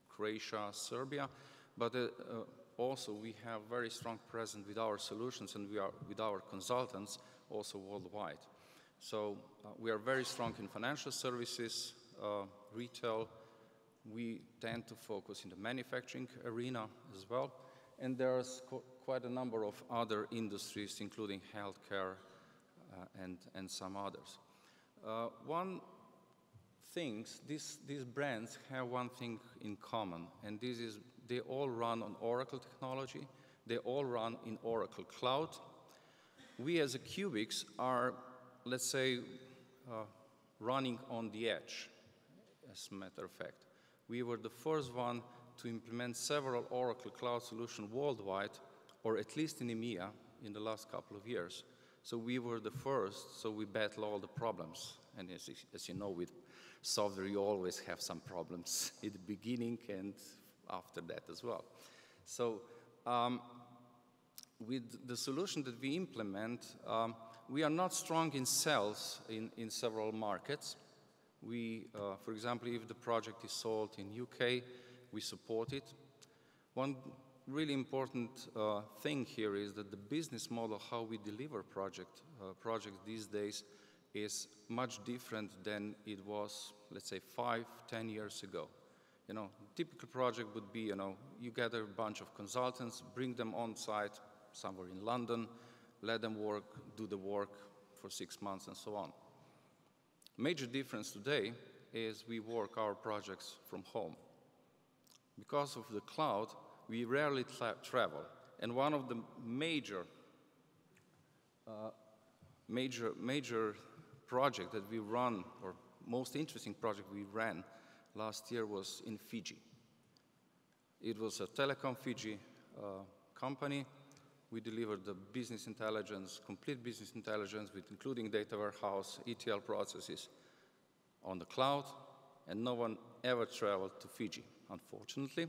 Croatia, Serbia, but also we have very strong presence with our solutions and with our consultants also worldwide. So we are very strong in financial services, retail. We tend to focus in the manufacturing arena as well. And there's quite a number of other industries, including healthcare and some others. One thing, these brands have one thing in common, and this is they all run on Oracle technology. They all run in Oracle Cloud. We as a Cubics are, let's say, running on the edge, as a matter of fact. We were the first one to implement several Oracle Cloud solutions worldwide, or at least in EMEA, in the last couple of years. So we were the first, so we battle all the problems. And as you know, with software, you always have some problems in the beginning and after that as well. So with the solution that we implement, we are not strong in sales in several markets. We, for example, if the project is sold in UK, we support it. One really important thing here is that the business model, how we deliver projects these days, is much different than it was, let's say, 5-10 years ago. A typical project would be, you gather a bunch of consultants, bring them on site, somewhere in London, let them work, do the work for 6 months and so on. Major difference today is we work our projects from home. Because of the cloud, we rarely travel. And one of the major project that we run, or most interesting project we ran last year was in Fiji. It was a Telecom Fiji company. We delivered the business intelligence, complete business intelligence, with including data warehouse, ETL processes on the cloud, and no one ever traveled to Fiji, unfortunately,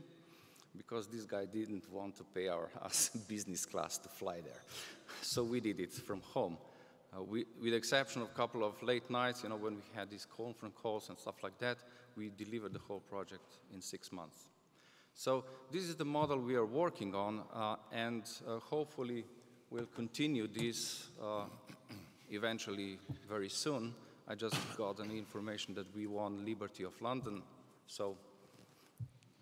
because this guy didn't want to pay us business class to fly there. So we did it from home. With the exception of a couple of late nights, you know, when we had these conference calls and stuff like that, we delivered the whole project in 6 months. So this is the model we are working on, and hopefully we'll continue this eventually very soon. I just got an information that we won Liberty of London, so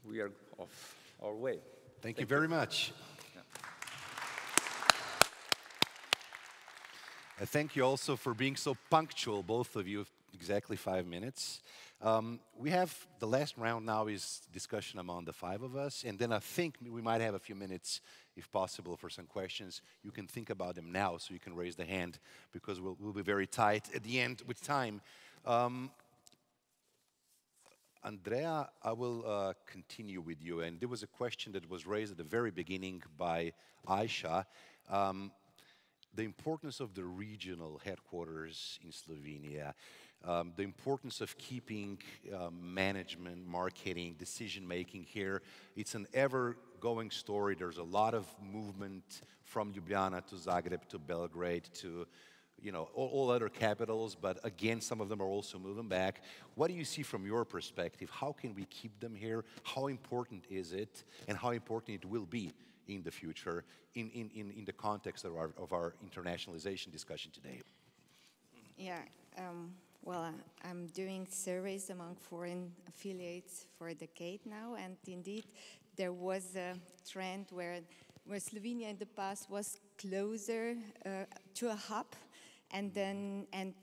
we are off our way. Thank you very much. Yeah. Thank you also for being so punctual, both of you, exactly 5 minutes. We have the last round now is discussion among the 5 of us, and then I think we might have a few minutes, if possible, for some questions. You can think about them now, so you can raise the hand, because we'll be very tight at the end with time. Andrea, I will continue with you, and there was a question that was raised at the very beginning by Aisha. The importance of the regional headquarters in Slovenia, the importance of keeping management, marketing, decision-making here. It's an ever-going story. There's a lot of movement from Ljubljana to Zagreb to Belgrade to, you know, all other capitals, but again, some of them are also moving back. What do you see from your perspective? How can we keep them here? How important is it, and how important it will be in the future in the context of our internationalization discussion today? Yeah, well, I'm doing surveys among foreign affiliates for a decade now, and indeed there was a trend where Slovenia in the past was closer to a hub, and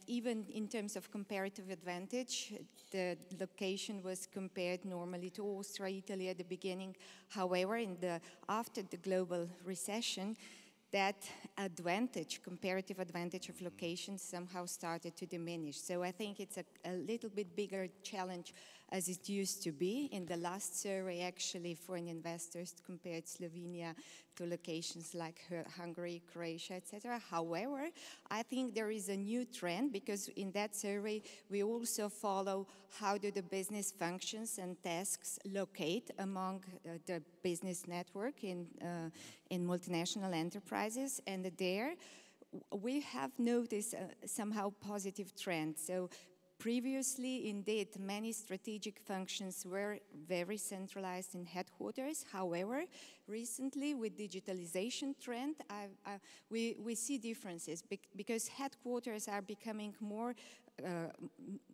even in terms of comparative advantage, the location was compared normally to Austria, Italy at the beginning. However, after the global recession, that advantage, comparative advantage of location somehow started to diminish. So I think it's a little bit bigger challenge as it used to be. In the last survey, actually, foreign investors compared Slovenia to locations like Hungary, Croatia, etc. However, I think there is a new trend, because in that survey, we also follow how do the business functions and tasks locate among the business network in multinational enterprises. And there, we have noticed somehow positive trend. So previously, indeed, many strategic functions were very centralized in headquarters. However, recently, with digitalization trend, we see differences, because headquarters are becoming more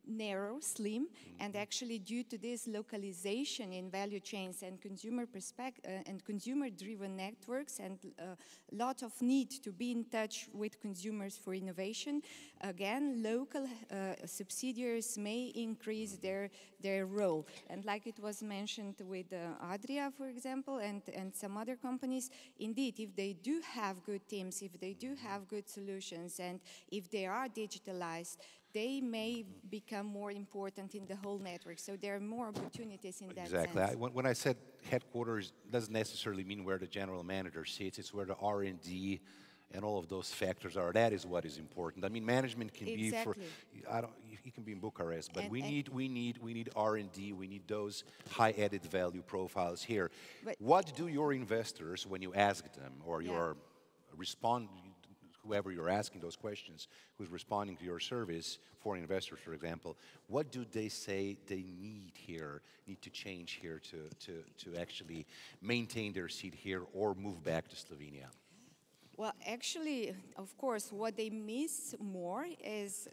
narrow, slim, and actually due to this localization in value chains and consumer-driven networks, and a lot of need to be in touch with consumers for innovation, again, local subsidiaries may increase their role. And like it was mentioned with Adria, for example, and some other companies, indeed, if they do have good teams, if they do have good solutions, and if they are digitalized, they may become more important in the whole network. So there are more opportunities in that sense. Exactly. When I said headquarters, doesn't necessarily mean where the general manager sits. It's where the R&D and all of those factors are. That is what is important. I mean, management can be for, you can be in Bucharest, but we need R&D. We need those high added value profiles here. But what do your investors, when you ask them, or your whoever you're asking those questions, who's responding to your service, foreign investors, for example, what do they say they need to change here to actually maintain their seat here or move back to Slovenia? Well, actually, of course, what they miss more is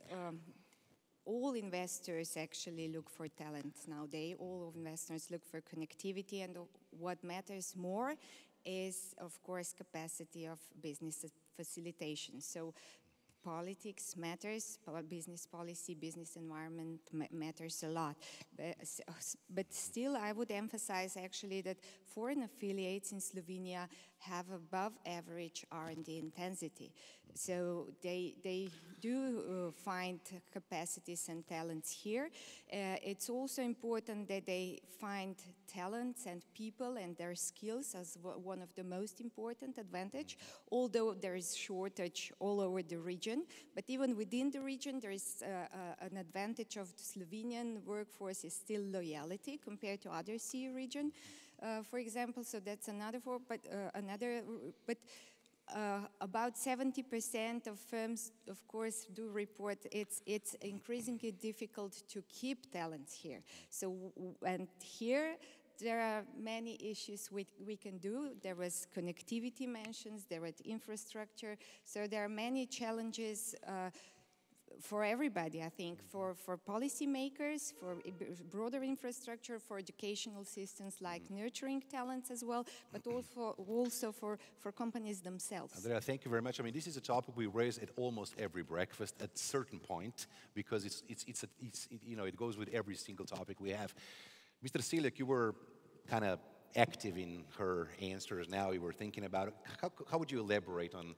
all investors actually look for talent nowadays. All investors look for connectivity, and what matters more is, of course, capacity of business facilitation. So politics matters, business policy, business environment matters a lot. But still, I would emphasize actually that foreign affiliates in Slovenia have above average R&D intensity. So they do find capacities and talents here. It's also important that they find talents and people and their skills as one of the most important advantage, although there is shortage all over the region. But even within the region, there is an advantage of the Slovenian workforce is still loyalty compared to other CE region, for example. So that's another about 70% of firms, of course, do report it's increasingly difficult to keep talents here. So, and here there are many issues we can do. There was connectivity mentions, there was infrastructure. So there are many challenges for everybody, I think, for policymakers, for broader infrastructure, for educational systems like nurturing talents as well, but also for companies themselves. Andrea, thank you very much. I mean, this is a topic we raise at almost every breakfast at a certain point, because it goes with every single topic we have. Mr. Seljak, you were kind of active in her answers now. You were thinking about it. How would you elaborate on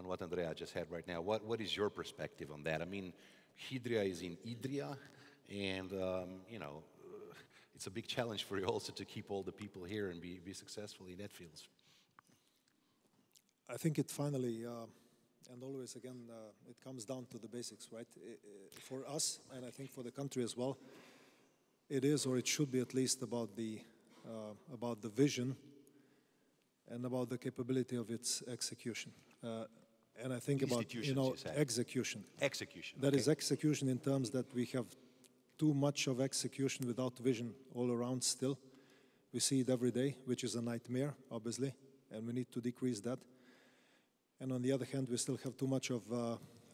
what Andrea just had right now? What is your perspective on that? I mean, Hydria is in Idria, and it's a big challenge for you also to keep all the people here and be successful in that field. I think it finally, and always again, it comes down to the basics, right? For us, and I think for the country as well, it is, or it should be at least, about the vision and about the capability of its execution. And I think about, execution. Execution. That is execution in terms that we have too much of execution without vision all around still. We see it every day, which is a nightmare, obviously, and we need to decrease that. And on the other hand, we still have too much of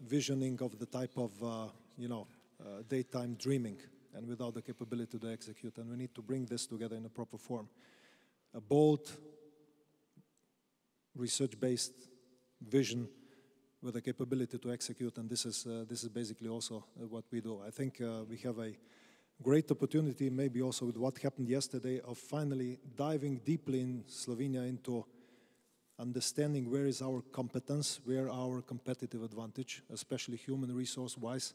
visioning of the type of, daytime dreaming, and without the capability to execute. And we need to bring this together in a proper form. A bold, research-based vision with the capability to execute, and this is basically also what we do. I think we have a great opportunity, maybe also with what happened yesterday, of finally diving deeply in Slovenia into understanding where is our competence, where our competitive advantage, especially human resource-wise,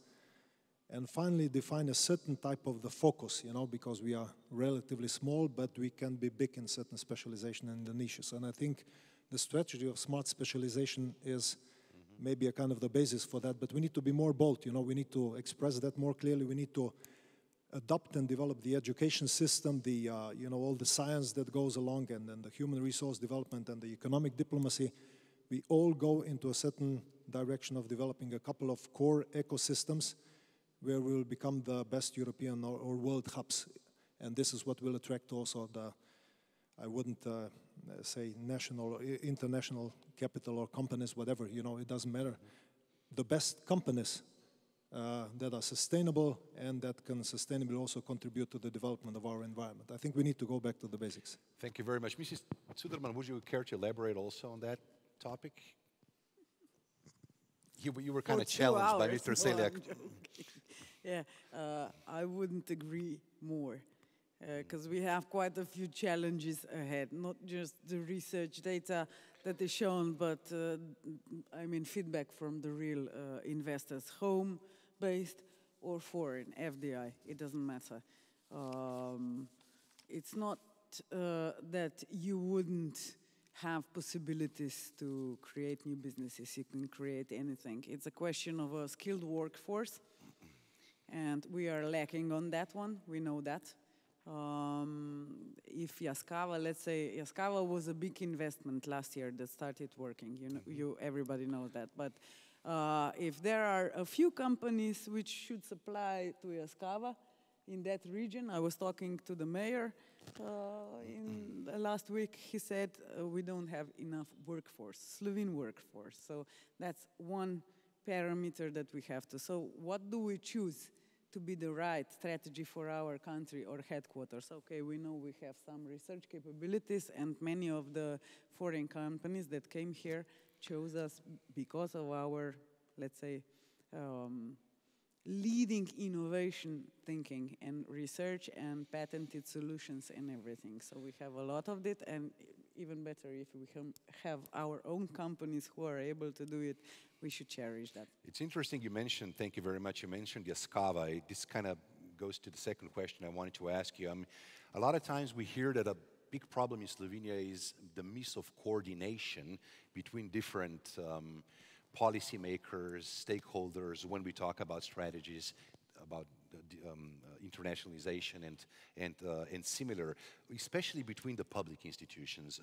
and finally define a certain type of the focus, because we are relatively small, but we can be big in certain specialization in the niches. And I think the strategy of smart specialization is maybe a kind of the basis for that, but we need to be more bold. We need to express that more clearly. We need to adopt and develop the education system, all the science that goes along, and the human resource development and the economic diplomacy. We all go into a certain direction of developing a couple of core ecosystems where we will become the best European or world hubs. And this is what will attract also I wouldn't say national or international capital or companies, whatever, it doesn't matter. The best companies that are sustainable and that can sustainably also contribute to the development of our environment. I think we need to go back to the basics. Thank you very much. Mrs. Suderman, would you care to elaborate also on that topic? You were kind of challenged by Mr. Seljak. Yeah, I wouldn't agree more. Because we have quite a few challenges ahead, not just the research data that is shown, but feedback from the real investors, home-based or foreign, FDI, it doesn't matter. It's not that you wouldn't have possibilities to create new businesses. You can create anything. It's a question of a skilled workforce, and we are lacking on that one. We know that. If Yaskava, let's say, Yaskava was a big investment last year that started working. Everybody knows that. But if there are a few companies which should supply to Yaskava in that region, I was talking to the mayor in last week. He said we don't have enough workforce, Slovene workforce. So that's one parameter that we have to. So what do we choose to be the right strategy for our country or headquarters. Okay, we know we have some research capabilities, and many of the foreign companies that came here chose us because of our, let's say, leading innovation thinking and research and patented solutions and everything. So we have a lot of it, and even better if we have our own companies who are able to do it, we should cherish that. It's interesting you mentioned, thank you very much, you mentioned Yaskava. This kind of goes to the second question I wanted to ask you. A lot of times we hear that a big problem in Slovenia is the miss of coordination between different policymakers, stakeholders, when we talk about strategies, about internationalization and similar, especially between the public institutions.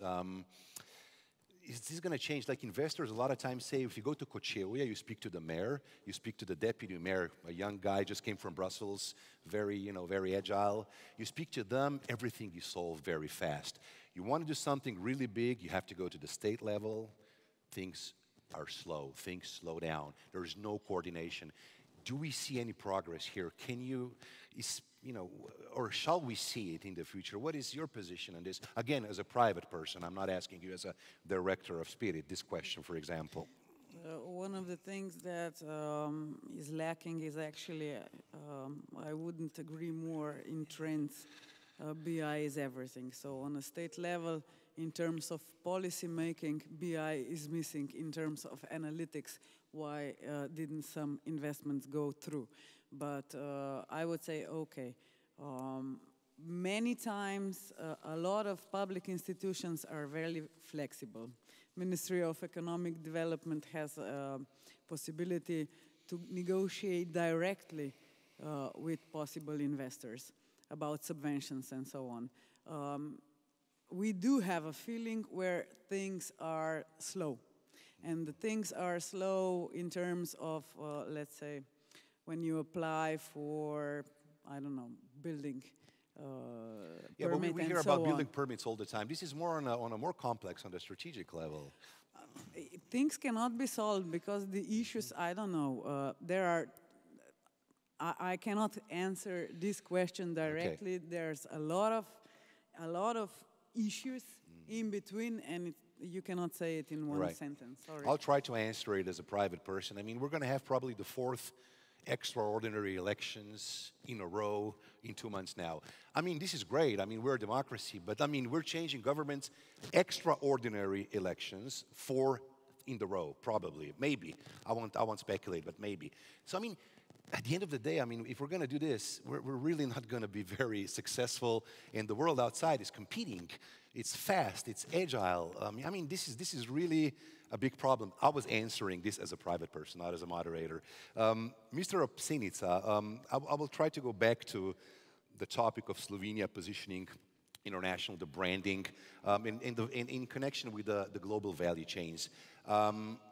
Is this going to change? Like investors a lot of times say, if you go to Kočevje, you speak to the mayor, you speak to the deputy mayor, a young guy just came from Brussels, very agile. You speak to them, everything is solved very fast. You want to do something really big, you have to go to the state level. Things are slow, things slow down. There is no coordination. Do we see any progress here? Can you, or shall we see it in the future? What is your position on this? Again, as a private person, I'm not asking you as a director of Spirit, this question, for example. One of the things that is lacking is actually, I wouldn't agree more in trends. BI is everything. So on a state level, in terms of policy making, BI is missing. In terms of analytics, why didn't some investments go through? But I would say, okay, many times a lot of public institutions are very flexible. Ministry of Economic Development has a possibility to negotiate directly with possible investors about subventions and so on. We do have a feeling where things are slow. And the things are slow in terms of, let's say, when you apply for, I don't know, building yeah, permit but we and hear so about building on. permits all the time. This is more on a more complex, on the strategic level. Things cannot be solved because the issues, I don't know, there are, I cannot answer this question directly. Okay. There's a lot of issues in between, and you cannot say it in one sentence. Sorry. I'll try to answer it as a private person. I mean, we're going to have probably the 4th extraordinary elections in a row in 2 months now. I mean, this is great. I mean, we're a democracy, but I mean, we're changing governments. Extraordinary elections, 4 in the row, probably, maybe. I won't speculate, but maybe. So I mean, at the end of the day, I mean, if we're going to do this, we're really not going to be very successful, and the world outside is competing. It's fast, it's agile. I mean, this is really a big problem. I was answering this as a private person, not as a moderator. Mr. Opsenica, I will try to go back to the topic of Slovenia positioning international, the branding, in connection with the global value chains.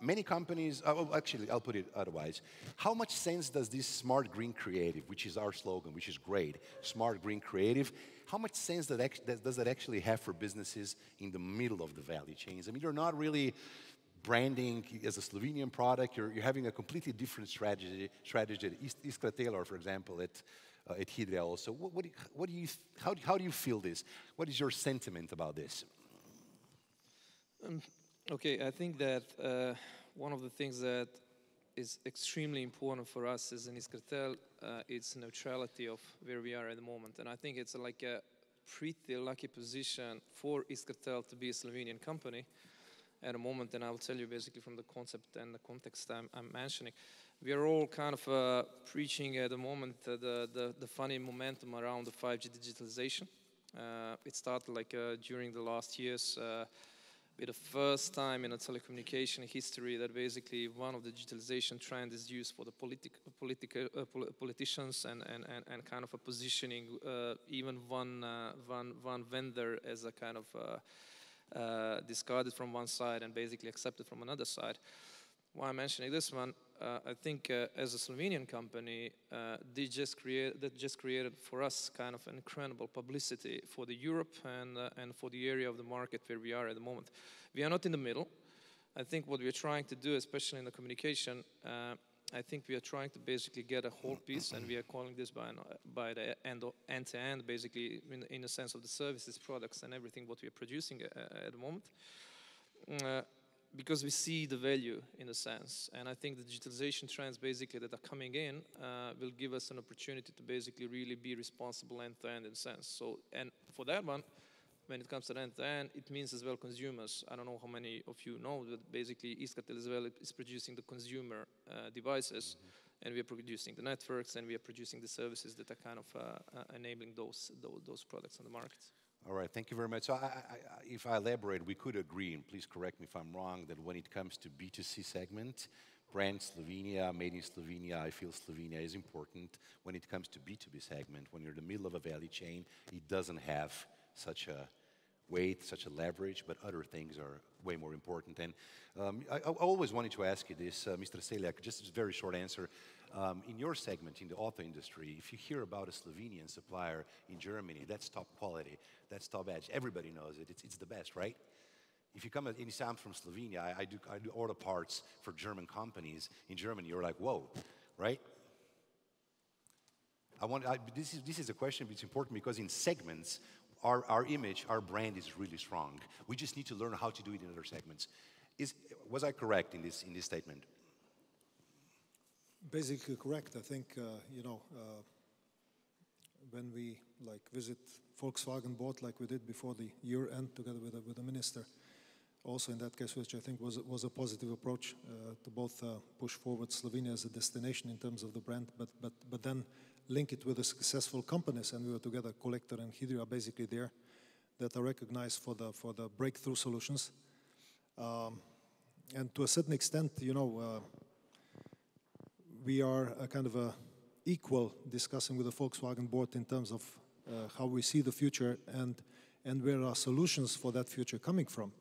Many companies, actually, I'll put it otherwise. How much sense does this smart green creative, which is our slogan, which is great, smart green creative, how much sense does that actually have for businesses in the middle of the value chains? I mean, you're not really branding as a Slovenian product, you're having a completely different strategy at Iskra Taylor, for example, at Hydra also. How do you feel this? What is your sentiment about this? Okay, I think that one of the things that is extremely important for us as an Iskratel, it's neutrality of where we are at the moment. And I think it's like a pretty lucky position for Iskratel to be a Slovenian company at the moment. And I will tell you basically from the concept and the context I'm mentioning. We are all kind of preaching at the moment the funny momentum around the 5G digitalization. It started like during the last years with the first time in a telecommunication history that basically one of the digitalization trend is used for the politicians and kind of a positioning even one vendor as a kind of discarded from one side and basically accepted from another side. Why I'm mentioning this one, I think as a Slovenian company, that just created for us kind of an incredible publicity for the Europe and for the area of the market where we are at the moment. We are not in the middle. I think what we're trying to do, especially in the communication, I think we are trying to basically get a whole piece, and we are calling this by the end-to-end, basically in the sense of the services, products, and everything what we are producing at the moment. Because we see the value in a sense, and I think the digitalization trends basically that are coming in will give us an opportunity to basically really be responsible end-to-end in a sense. So, and for that one, when it comes to end-to-end, it means as well consumers. I don't know how many of you know that basically Eastcatel as well is producing the consumer devices, and we are producing the networks, and we are producing the services that are kind of enabling those products on the market. All right, thank you very much. So if I elaborate, we could agree, and please correct me if I'm wrong, that when it comes to B2C segment, brand Slovenia, made in Slovenia, I feel Slovenia is important. When it comes to B2B segment, when you're in the middle of a value chain, it doesn't have such a weight, such a leverage, but other things are way more important. And I always wanted to ask you this, Mr. Seljak, just a very short answer. In your segment, in the auto industry, if you hear about a Slovenian supplier in Germany, that's top quality, that's top edge. Everybody knows it. It's the best, right? If you come in sound from Slovenia, I do auto parts for German companies in Germany. You're like, whoa, right? This is a question that's important because in segments, our image, our brand is really strong. We just need to learn how to do it in other segments. Was I correct in this statement? Basically correct. I think, when we visit Volkswagen board like we did before the year end together with the minister, also in that case, which I think was a positive approach to both push forward Slovenia as a destination in terms of the brand, but then link it with the successful companies, and we were together, Collector and Hydro are basically there, that are recognized for the breakthrough solutions. And to a certain extent, we are a kind of a equal discussing with the Volkswagen board in terms of how we see the future and where are solutions for that future coming from.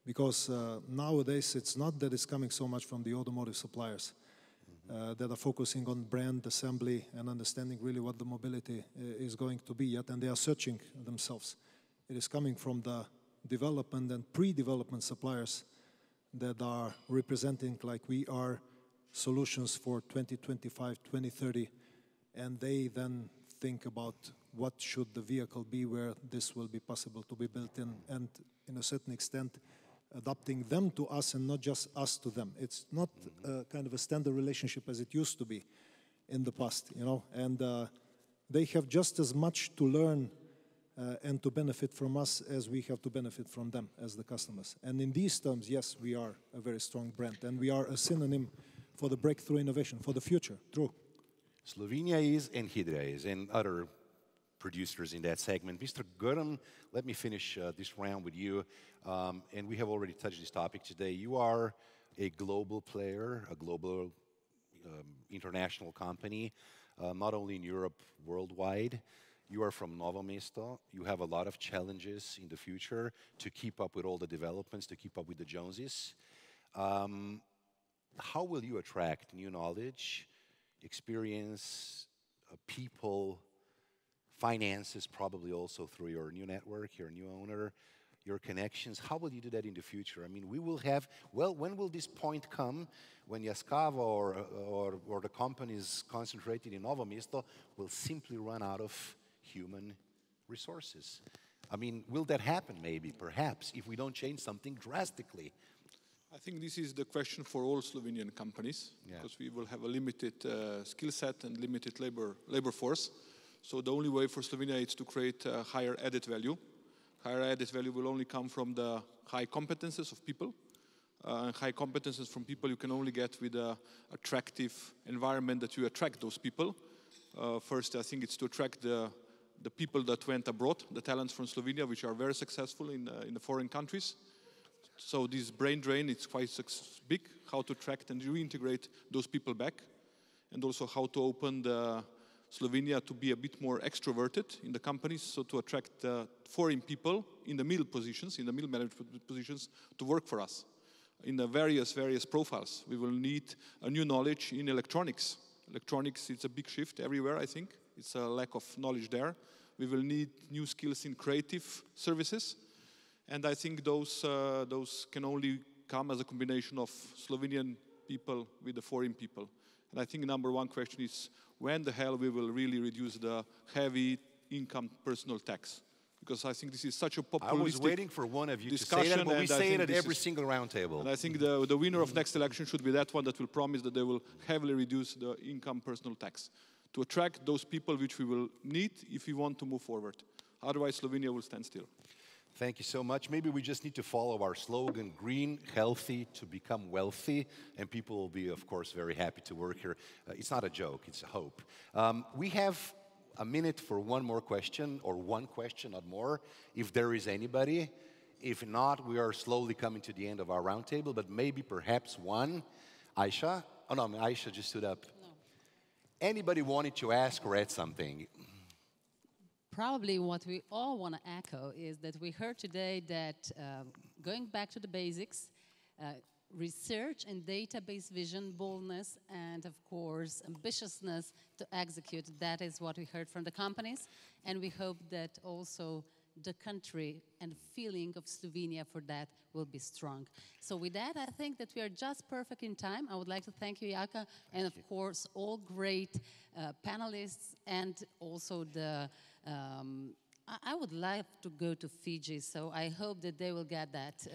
Because nowadays it's not that it's coming so much from the automotive suppliers that are focusing on brand assembly and understanding really what the mobility is going to be yet, and they are searching themselves. It is coming from the development and pre-development suppliers that are representing, like we are, solutions for 2025, 2030, and they then think about what should the vehicle be where this will be possible to be built in, and in a certain extent adapting them to us and not just us to them. It's not kind of a standard relationship as it used to be in the past, and they have just as much to learn and to benefit from us as we have to benefit from them as the customers. And in these terms, yes, we are a very strong brand, and we are a synonym for the breakthrough innovation, for the future, true. Slovenia is, and Hydro is, and other producers in that segment. Mr. Gurm, let me finish this round with you. And we have already touched this topic today. You are a global player, a global international company, not only in Europe, worldwide. You are from Novo Mesto. You have a lot of challenges in the future to keep up with all the developments, to keep up with the Joneses. How will you attract new knowledge, experience, people, finances, probably also through your new network, your new owner, your connections? How will you do that in the future? I mean, we will have, well, when will this point come when Yaskava or the companies concentrated in Novo Mesto will simply run out of human resources? I mean, will that happen maybe, perhaps, if we don't change something drastically? I think this is the question for all Slovenian companies, because we will have a limited skill set and limited labor force. So the only way for Slovenia is to create higher added value. Higher added value will only come from the high competences of people. High competences from people you can only get with an attractive environment that you attract those people. First, I think it's to attract the people that went abroad, the talents from Slovenia, which are very successful in the foreign countries. So this brain drain, it's quite big, how to attract and reintegrate those people back, and also how to open Slovenia to be a bit more extroverted in the companies, so to attract foreign people in the middle positions, in the middle management positions, to work for us. In the various profiles, we will need a new knowledge in electronics. Electronics, it's a big shift everywhere, I think. It's a lack of knowledge there. We will need new skills in creative services. And I think those can only come as a combination of Slovenian people with the foreign people. And I think number one question is when the hell we will really reduce the heavy income personal tax? Because I think this is such a populistic I was waiting for one of you to say that, but we say it at every single roundtable. And I think the winner of next election should be that one that will promise that they will heavily reduce the income personal tax to attract those people which we will need if we want to move forward. Otherwise, Slovenia will stand still. Thank you so much. Maybe we just need to follow our slogan, green, healthy, to become wealthy, and people will be, of course, very happy to work here. It's not a joke, it's a hope. We have a minute for one more question, or one question, not more, if there is anybody. If not, we are slowly coming to the end of our roundtable, but maybe perhaps one. Aisha? Oh no, Aisha just stood up. No. Anybody wanted to ask or add something? Probably what we all want to echo is that we heard today that going back to the basics, research and database vision, boldness, and of course, ambitiousness to execute. That is what we heard from the companies. And we hope that also the country and feeling of Slovenia for that will be strong. So with that, I think that we are just perfect in time. I would like to thank you, Jaka, and of course, all great panelists, and also the I would like to go to Fiji, so I hope that they will get that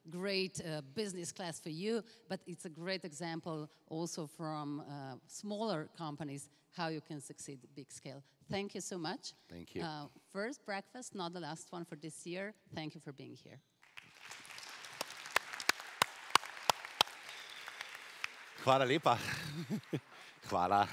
great business class for you, but it's a great example also from smaller companies how you can succeed at big scale. Thank you so much. Thank you. First breakfast, not the last one for this year. Thank you for being here. Hvala lepa. Hvala.